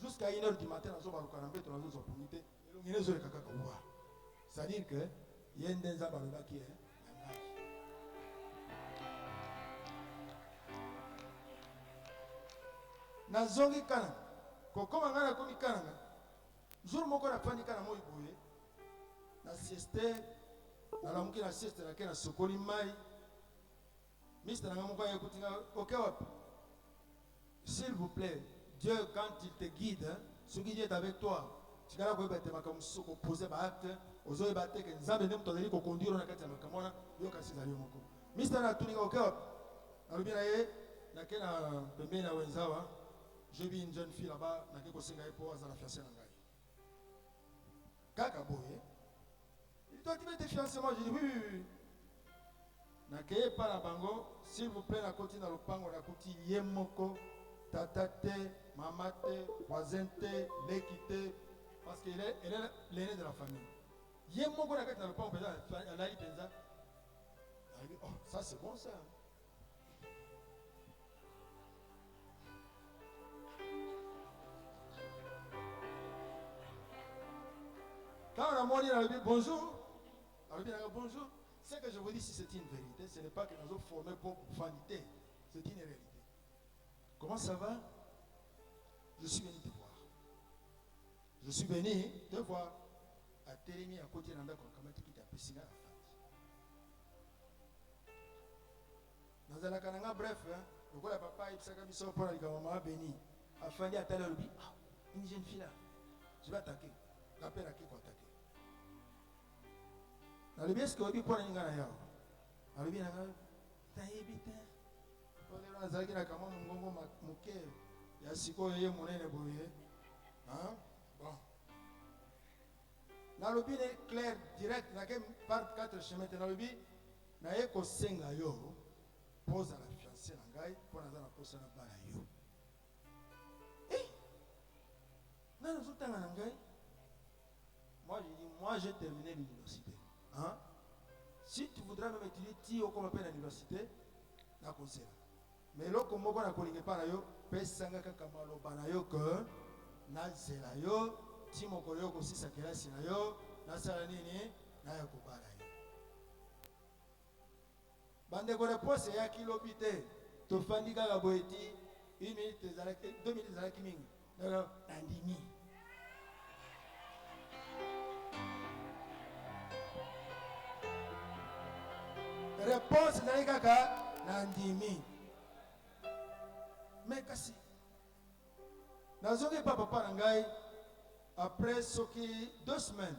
jusqu'à 1h du matin nazobaluka na mbeto nazozwa pongi te elongi nezoleka kaka wa c'est-à-dire que ye nde Nzambe alobaki na ngai nazongi kana kokoma ngai nakomi kananga jour moko nafandi kana moi boye na sieste nalamuki na sieste nake na sokoli mai Mister Nangamuka écoutez, ok, s'il vous plaît, Dieu, quand il te guide, ce qui est avec toi, tu vas poser un acte, aux autres battes que nous avons conduire dans la carte de Makamona, Yoka César Yomoko. Mister Natuni, ok, alobi na ye nake na pembeni na wenzawa j'ai vu une jeune fille là-bas nake kosenga ye mpo azala fiancé na ngai kaka boye il doit être fiancé. Moi je dis oui. Nakeye pa na bango s'il vous plaît nakoti na lopango nakuti ye moko tata te mama te voisin te leki te parce qu'il est l'aîné de la famille. Ye moko nakati na lopango penza alali penza. Oh ça c'est bon ça. Quand on a moni on a dit bonjour. On a dit bonjour. Ce que je vous dis, si c'est une vérité, ce n'est pas que nous avons formé pour vanité. C'est une réalité. Comment ça va? Je suis venu te voir. Je suis venu te voir. À Télémi, à côté de l'endroit comme tu as apprécié la fête. Dans la cananga, bref, le gars, papa, il s'est mis sur le point, il a béni. Afin d'y attendre, il dit, ah, une jeune fille là, je vais attaquer. L'appel à qui pour attaquer? Alobi est-ce que obi pona ninga na yao alobi na ngai tayebita olelo nazalaki na kama mongongo moke ya sikoyo ye monene boye hein bon nalobi ne clair direct na ke par 4 chemins nalobi na ye kosenga yo posa la fiancée na ngai po naza na posa na bana yo na nazotanga na ngai moi j'ai terminé l'université. Hein? Si tu voudrais même étudier, tu as comme à l'université, na conseil. Mais là, comme on a collé par yo, pesanga kakamalo banayo que na zela yo, ti mokolo ko sisa kelasi na yo, na sala nini na ya kubala yo. Bande ko repose ya kilobite, to fandi kaka boeti, 1 minute zalaki 2 minutes zalaki mingi. Na ndimi. Réponse na kaka na ndimi. Mais kasi nazongi papa na ngai après soki 2 semaines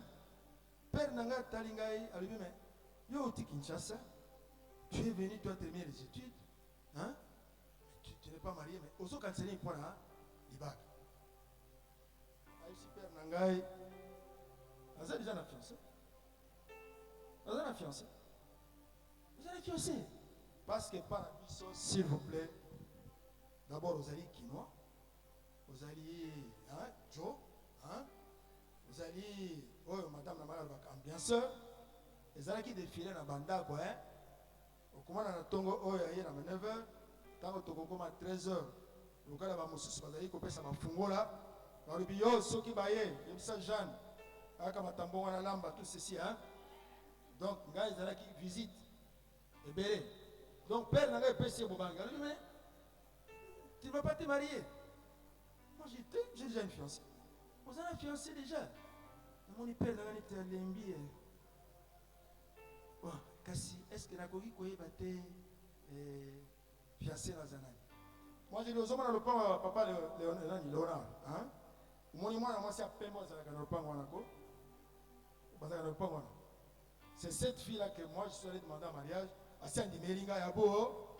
père na ngai tali ngai alobi mais yo oti Kinshasa tu es venu toi terminer les études hein tu n'es pas marié mais ozo canceller pour na libak aïsi père na ngai aza déjà na fiancé aza na fiancé. Vous allez fiancé. Parce que par la s'il vous plaît, d'abord vous allez quinoa, vous allez Joe, hein? Vous allez, oh madame la malade ambianceur, les allez qui défilent dans banda quoi, hein? Au comment on a tongo oh ya na 9h, tant que toko comme à 13h, le gars va moussus vous allez couper ça va fungo là, dans le bio ceux qui baillent, il ça Jeanne, aka matambo wana lamba tout ceci hein. Donc gars ils allez qui visite. Donc père n'a pas péché Bobanga. Mais tu ne vas pas te marier. Moi j'ai déjà une fiancée. Vous avez une fiancée déjà. Mon père n'a pas été à l'embi. Bon, est-ce que la Kogi Koye va te fiancée dans un an? Moi j'ai dit aux hommes dans le pan, papa Léonard. Hein? Mon moi c'est à peine moi dans le pan. C'est cette fille-là que moi je suis allé demander en mariage. Asandi melinga ya bo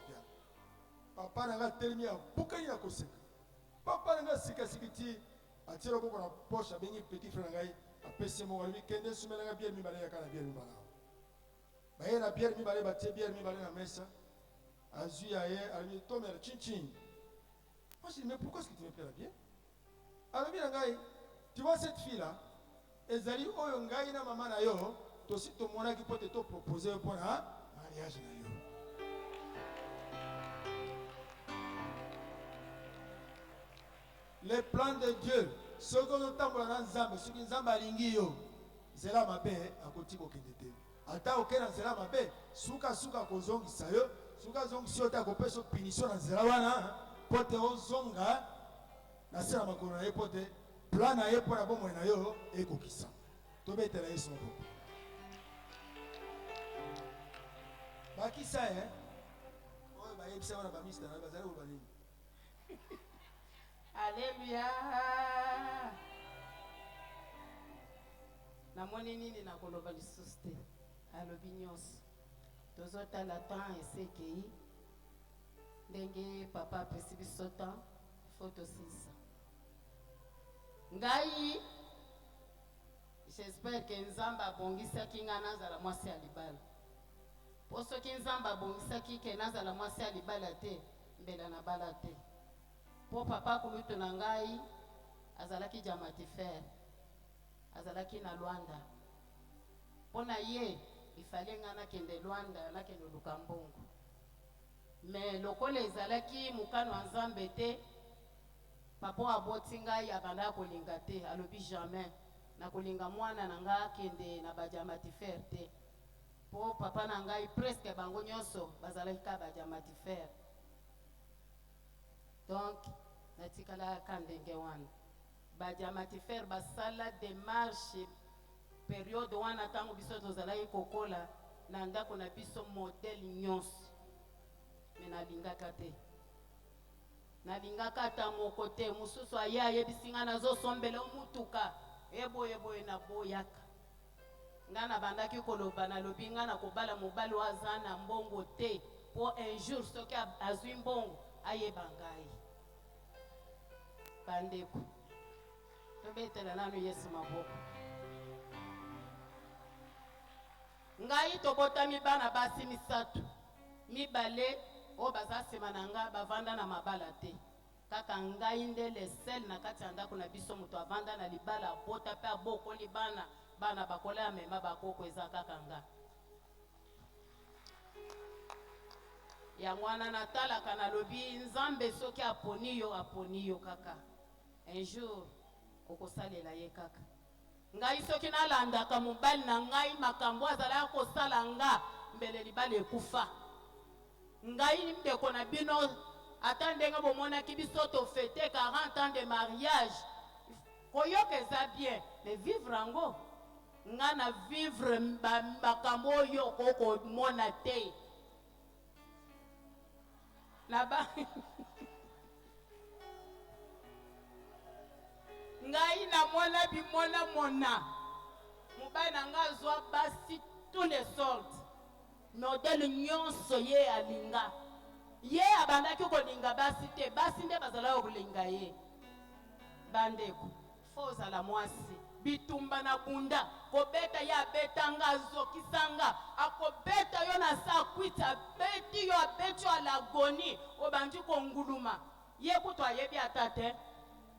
papa nanga telemi ya bukani na koseka papa nanga sika sikiti atiro ko na poche bengi petit frère ngai apesi mo wali kende sumela nga bière mibale ya kana bière mibala ba ye na bière mibale ba tie bière mibale na mesa azu ya ye ali to mer chinchin. Moi je dis mais pourquoi est-ce que tu me plais la bière? Alors bien ngai tu vois cette fille là ezali oyo ngai na mama na yo to si to mona ki pote to proposer pour na mariage na yo. Les plans de Dieu, ce que nous avons dans Nzambe, ce que nous avons alingi yo, c'est là ma paix à côté de Kendete. Ata oké na zela mabe, suka kozongisa yo, suka zongisi yo ta kopeso punition na zela wana, pote ozonga na sela makolo na ye pote plan na ye pona bomoi na yo ekokisa. Tobetela Yesu moko. Bakisa oyo bayebisa wana bamista na bazali ko balini. Alléluia. Namoni nini na koloba lisusu te alobi nyonso tozotala temps esekei ndenge papa apesi biso temps faut tosisa ngai j'espère que nzambe abongisaki nga nazala mwasi ya libala po soki nzambe abongisaki ke nazala mwasi ya libala te mbela na bala te po papa kulutu na ngai azalaki diamantifere azalaki na Luanda mpo na ye ifale nga nakende Luanda nakende luka mbongo me lokola ezalaki mokano ya nzambe te papa aboti ngai abanda kolinga te alobi jamais nakolinga mwana na ngai akende na badiamantifere te po papa na ngai presque bango nyonso bazalaki ka badiamantifere donc natikala ka ndenge wana badiamantifere basala démarche période wana ntango biso tozalaki kokola na ndako na biso modele nyonso me nalingaka te nalingaka ata moko te mosusu aye ayebisi nga nazosombela mutuka eboyeboye na boyaka nga nabandaki koloba nalobi nga nakobala mobali oyo aza na mbongo te po un jour soki azwi mbongo ayeba ngai bandeko tobetela nanu yesu maboko ngai tobotami bana basi misatu mibale oyo baza nsima na nga bavanda na mabala te kaka ngai nde lesel na kati ya ndako na biso moto avanda na libala abota mpe abokoli bana bakola ya mema bakoko eza kaka nga yango wana natalaka nalobi nzambe soki aponi yo kaka un jour okosalela ye kaka ngai soki nalandaka mobali na ngai makambo azalaka kosala nga mbele libala ekufa ngai ndeko na bino ata ndenge bomonaki biso tofete 40 ans de mariage koyoka eza bien mais vivre yango nga na vivre makambo oyo okomona te ngai namona bimona mobali na nga azwa basi tous les sortes modele nyonso ye alinga ye abandaki kolinga basi te basi nde bazalaki kolinga ye bandeko fo ozala mwasi bitumba na bunda kobeta ye abetanga azokisanga akobeta yo na sa kwiti abeti yo abeti yo alagoni obandi konguluma ye kutu ayebi ata te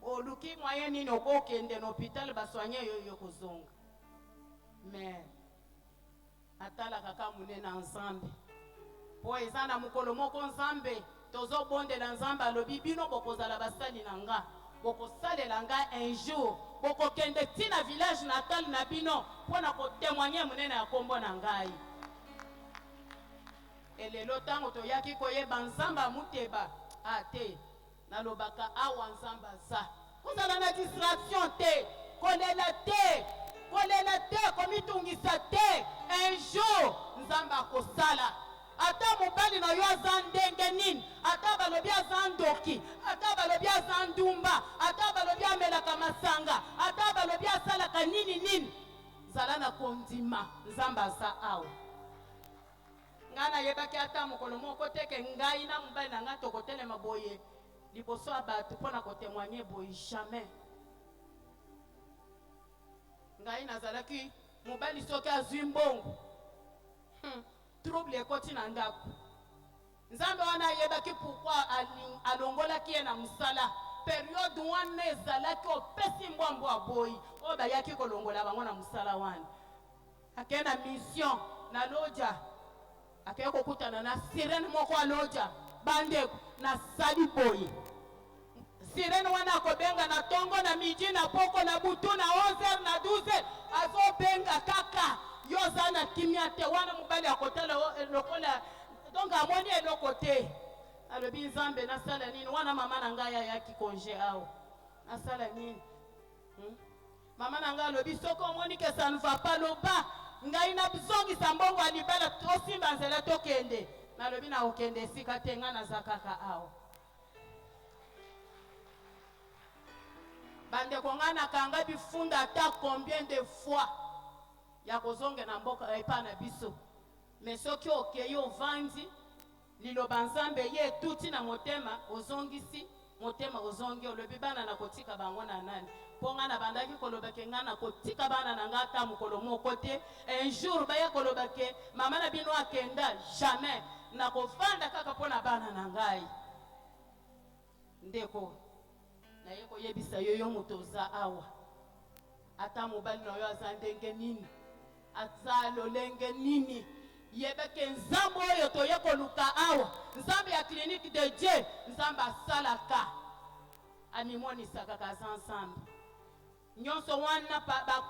oluki mwaye nini okokende na hôpital baswanye yo kozonga mais atalaka ka munene na nzambe po eza na mokolo moko nzambe tozobondela nzambe alobi bino bokozala basali na nga bokosalela nga un jour bokokende ntina village natal na bino mpo na kotémoigne monene ya kombo na ngai elelo ntango toyaki koyeba nzambe amuteba te nalobaka awa nzambe aza kozala na distraction te kolela te komitungisa te un jour nzambe akosala ata mobali na yo aza ndenge nini ata balobi aza ndoki ata balobi aza ndumba ata balobi amelaka masanga ata balobi asalaka nini zala na kondima nzambe aza awa ngai nayebaki ata mokolo moko teke ngai na mobali na ngai tokotelema boye liboso ya bato mpo na kotémoigne boye jamais ngai nazalaki mobali soki azwi mbongo trouble ekoti na ndako nzambe wana ayebaki pourkui alongolaki ye na mosala periode wana ezalaki opesi mbwambo aboyi oyo bayaki kolongola bango na mosala wana akei na mission na loja akei kokutana na sirene moko ya loja bandeko nasali boye sirene wana akobenga na tongo na midi na poko na butu na 11h na 12h azobenga kaka yo oza na kimia te wana mobali akotala lokola donc amoni eloko te alobi nzambe nasala nini wana mama na ngai ayaki konge awa nasala nini mama na ngai alobi soki omoni ke ça ne va pas loba ngai nazongisa mbongo ya libala tosimba nzela tokende nalobi nakokende esika te ngai naza kaka awa bandeko ngai nakanga bifunda ata combien de fois ya kozonga na mboka epa na biso mais soki okei ovandi liloba nzambe ye tuti na motema ozongisi motema ozongi olobi bana na kotika bango na nani mpo nga na bandaki koloba ke nga na kotika bana na nga ata mokolo moko te un jour baya koloba ke mama na bino akenda jamais na kovanda kaka mpo na bana na ngai ndeko naye koyebisa yo yo moto oza awa ata mobali na yo aza ndenge nini aza lolenge nini yebeke nzambe oyo toye koluka awa nzambe ya clinique de Dieu nzambe asalaka amimonisaka kaza nzambe nyonso wana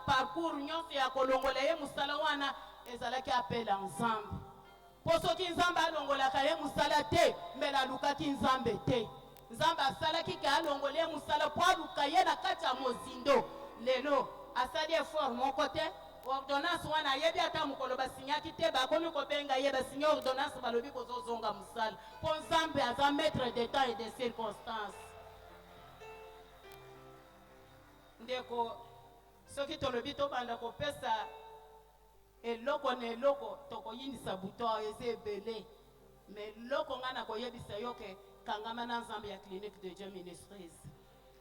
parcours nyonso ya kolongola ye musala wana ezalaki apela nzambe mpo soki nzambe alongolaka ye musala te mbela alukaki nzambe te nzambe asalaki ke alongola ye musala mpo aluka ye na kati ya mozindo lelo asali effort moko te ordonnance wana yebi ata mokolo basinyaki te bakomi kobenga ye basinye ordonnance balobi kozozonga musala mpo nzambe aza maître de temps et de circonstance ndeko soki tolobi tobanda kopesa eloko na eloko tokoyinisa buto eza ebele me eloko ngai na koyebisa yo ke kangama na nzambe ya clinique de Dieu ministries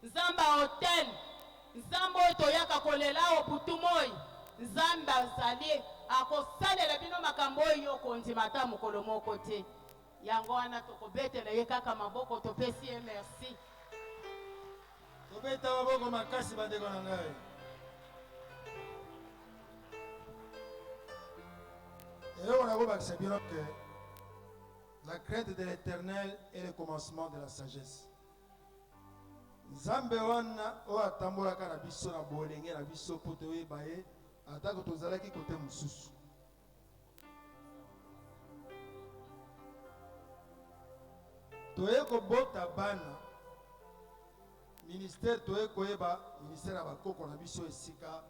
nzambe ya hotel nzambe oyo toyaka kolela o butu moi nzambe azali akosalela bino makambo oyo okondima ata mokolo moko te yango wana tokobetela ye kaka maboko topesi ye merci tobeta maboko makasi bandeko na ngai eloko nakobakisa bino ke la crainte de l'éternel est le commencement de la sagesse nzambe wana oyo atambolaka na biso na bolenge na biso mpo toyeba ye atako tozalaki kote mosusu toye kobota bana ministère toye koyeba ministère ya bakoko na biso esika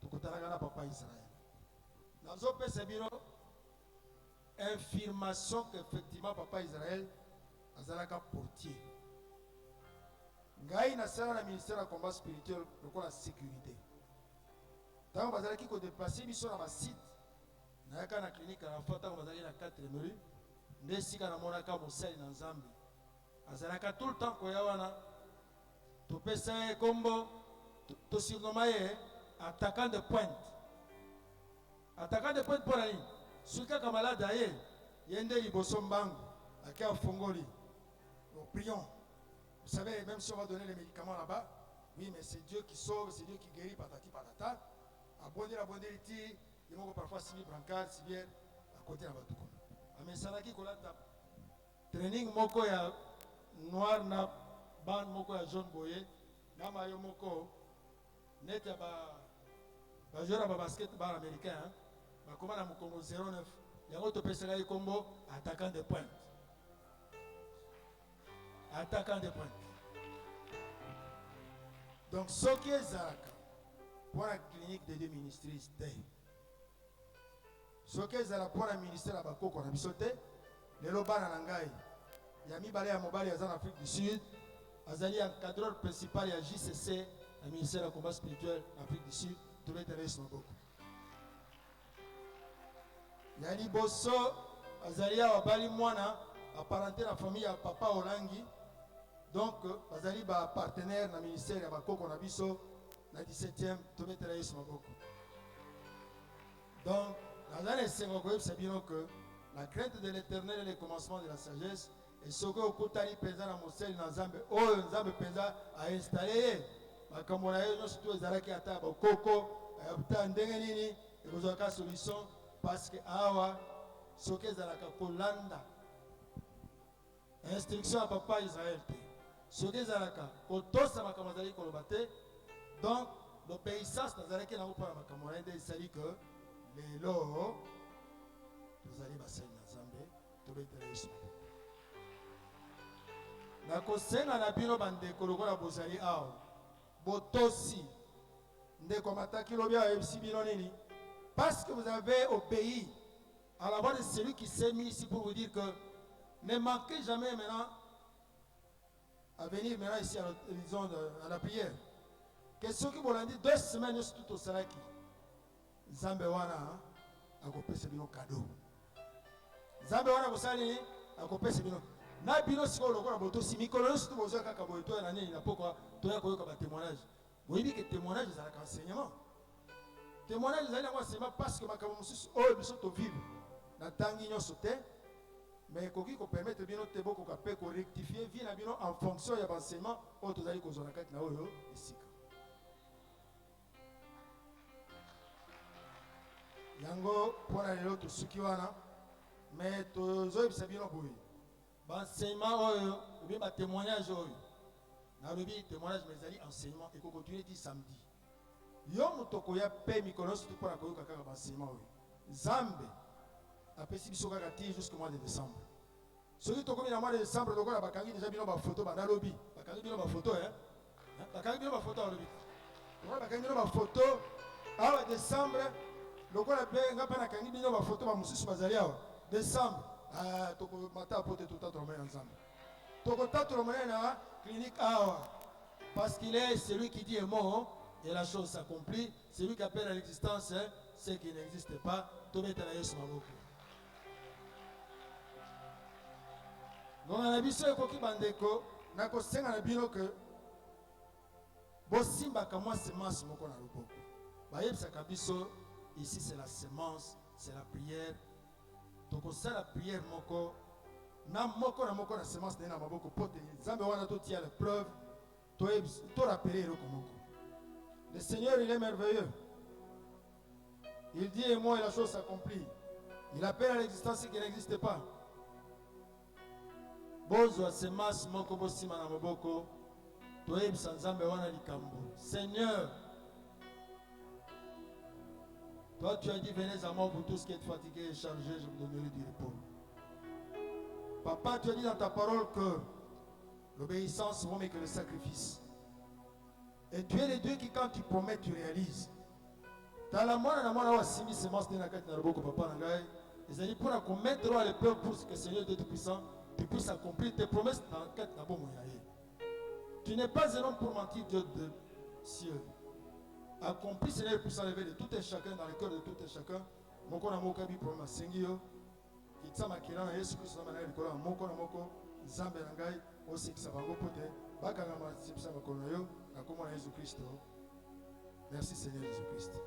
tokotanaka na papa Israël nazopesa bino information qu'effectivement papa Israël azalaka portier ngai nasala na ministère ya combat spirituel lokola sécurité ntango bazalaki kodeplace biso na basite nayaka na clinique na fa ntango bazalaki na 4 mairie nde esika namonaka mosali na nzambe azalaka tout le temps koya wana topesa ye kombo tosurnoma ye attaquant de pointe mpo na nini soki kaka malade aye ye nde liboso mbangu ake afongoli nous prions vous savez même si on va donner les médicaments là-bas oui mais c'est Dieu qui sauve c'est Dieu qui guérit patati patata abondeli ti ye moko parfois simi brancard sibière akote na bato kono amesanaki kolata training moko ya noir na bande moko ya jaune boye na mayo moko net ya bajoueur ya babasketball américain bakoma na mokongo 09 yango topesaka ye kombo attaquant de pointe donc soki ezalaka mpo na clinique de Dieu ministries te soki ezala mpo na ministère ya bakoko na biso te lelo bana na ngai ya mibale ya mobali aza na Afrique du Sud azali encadreur principal ya JCC na ministère ya combat spirituel na Afrique du Sud tobetela yesu maboko ya liboso azali awa bali mwana apparenté na famille ya papa Olangi donc bazali bapartenaire na ministère ya bakoko na biso na 17e tobetela yesu maboko donc naza na esengo koyebisa bino que la crainte de l'éternel est le commencement de la sagesse et soki okutani mpenza na moseli na nzambe oyo nzambe mpenza ainstalle ye makambo na ye nyonso to ezalaki ata bakoko ata ndenge nini ekozwaka solution parce que awa soki ezalaka kolanda instruction ya papa Israël te soki ezalaka kotosa makambo azalaki koloba te donc l'obéissance nazalaki nango mpona makambo na ye nde esali ke lelo tozali basali na nzambe tobetela yesu nakosenga na bino bandeko lokola bozali awa botosi ndeko mataki lobi ayebisi bino nini parce que vous avez obéi à la voix de celui qui s'est mis ici pour vous dire que ne manquez jamais maintenant à venir maintenant ici à la prière que ceux qui vous l'ont dit 2 semaines tout au salaki nzambe wana akopesa bino cadeau nzambe wana kosali akopesa bino na bino sikoyo lokola botosi mikolo nyonso to bozwa kaka boye toya na nini na pokwa toya koyoka batémoignage boyebi ke témoignage ezalaka enseignement témoignage ezali yango enseignement parce que makambo mosusu oyo biso tovivre na ntangi nyonso te mais ekoki kopermettre bino te bokoka mpe korectifie vie na bino en fonction ya baenseignement oyo tozali kozwa na kati na oyo esika yango mpo na lelo tosuki wana mais tozoyebisa bino boye baenseignement oyo obi batémoignage oyo nalobi témoignage mais ezali enseignement ekokontinue ti samedi yo moto koya mpe mikolo nyonso te mpona koyoka kaka baenseignement oyo nzambe apesi biso kaka ti jusqu'au mois de décembre soki tokomi na mois de décembre lokola bakangi déjà bino bafoto banda lobi bakangi bino bafoto bakangi bino bafoto alobi lokola bakangi bino bafoto awa décembre lokola mpe nga mpe nakangi bino bafoto bamosusu bazali awa décembre tokomata po te totatola monene na nzambe tokotatola monene na clinique awa parce qu'il est celui qui dit un mot et la chose s'accomplit, celui qui appelle à l'existence ce qui n'existe pas tobetela yesu maboko donc na biso ekoki bandeko nakosenga na bino ke bosimbaka mwa semence moko na loboko bayebisaka biso ici c'est la semence c'est la prière tokosala prière moko na moko na semence na maboko po te nzambe wana totia la preuve torapele eloko moko le Seigneur il est merveilleux il dit et moi et la chose s'accomplit il appelle à l'existence ce qui n'existe pas bozwa semence moko bosima na maboko toyebisa nzambe wana likambo Seigneur toi tu as dit venez à moi pour tous qui êtes fatigués et chargés je vous donnerai du repos papa tu as dit dans ta parole que l'obéissance vaut mieux que le sacrifice et tu es le Dieu qui quand tu promets tu réalises tala mwana na mwana wasimi semence na kati na loboko papa na ngai ezali mpona commettre à l'épreuve pour que Seigneur Dieu Tout-Puissant tu puisses accomplir tes promesses dans la quête na bomo ya ye. Tu n'es pas un homme pour mentir, Dieu de cieux. Accomplis, Seigneur, pour s'enlever de tout un chacun, dans le cœur de tout un chacun. Moko na moko bi problème sengio. Kitsama kirana Yesu Kristo na manaka likola moko na moko nzambe na ngai osekisa bango pote bakanga masipisa makolo yo na komona Yesu Kristo. Merci Seigneur Jésus Christ.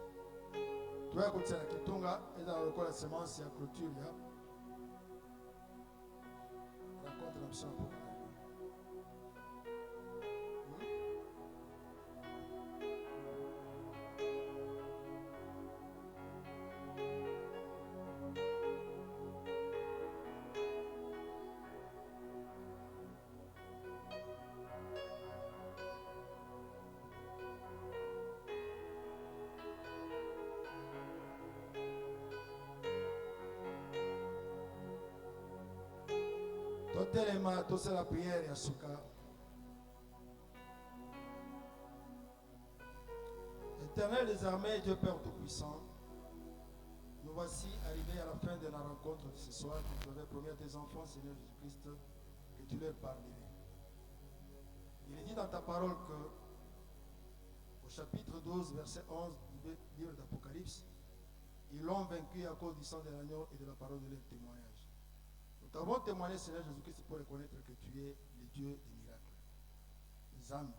Tu as kotia na kitonga eza lokola semence ya clôture ya raconte la mission pour totelema tosala la prière ya suka. Éternel des armées, Dieu Père Tout-Puissant, nous voici arrivés à la fin de la rencontre de ce soir. Tu avais promis à tes enfants, Seigneur Jésus-Christ, que tu leur parlerais. Il est dit dans ta parole que, au chapitre 12, verset 11 du livre d'Apocalypse, ils l'ont vaincu à cause du sang de l'agneau et de la parole de leur témoignage. Nous avons témoigné, Seigneur Jésus-Christ, pour reconnaître que tu es le Dieu des miracles. Zambe,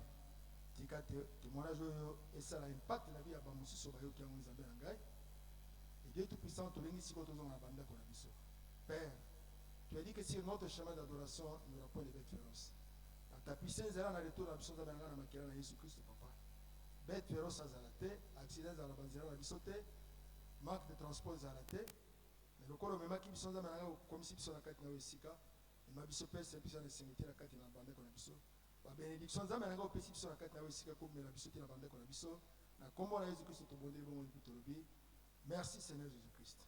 tika témoignage et ça a impact la vie à Bamoussi Sobayo qui a mon Zambé Nangai. Et Dieu Tout-Puissant, tu l'as dit si tu as banda qu'on a vu. Père, tu as dit que sur notre chemin d'adoration, nous n'aurons pas de bêtes féroces. Dans ta puissance, elle a un retour à la mission de Jésus-Christ, papa. Bêtes féroces à Zalate, accidents à la banzera à Bissote, manque de transport à Zalate. Le corps même qui sont dans la commission de la carte Naouessika, et ma biso père c'est puissant de cimetière la carte na bande qu'on a biso. La bénédiction dans la commission de la carte Naouessika comme la biso qui la bande qu'on a biso. Na comment la Jésus Christ ton bon Dieu bon pour te lever. Merci Seigneur Jésus Christ.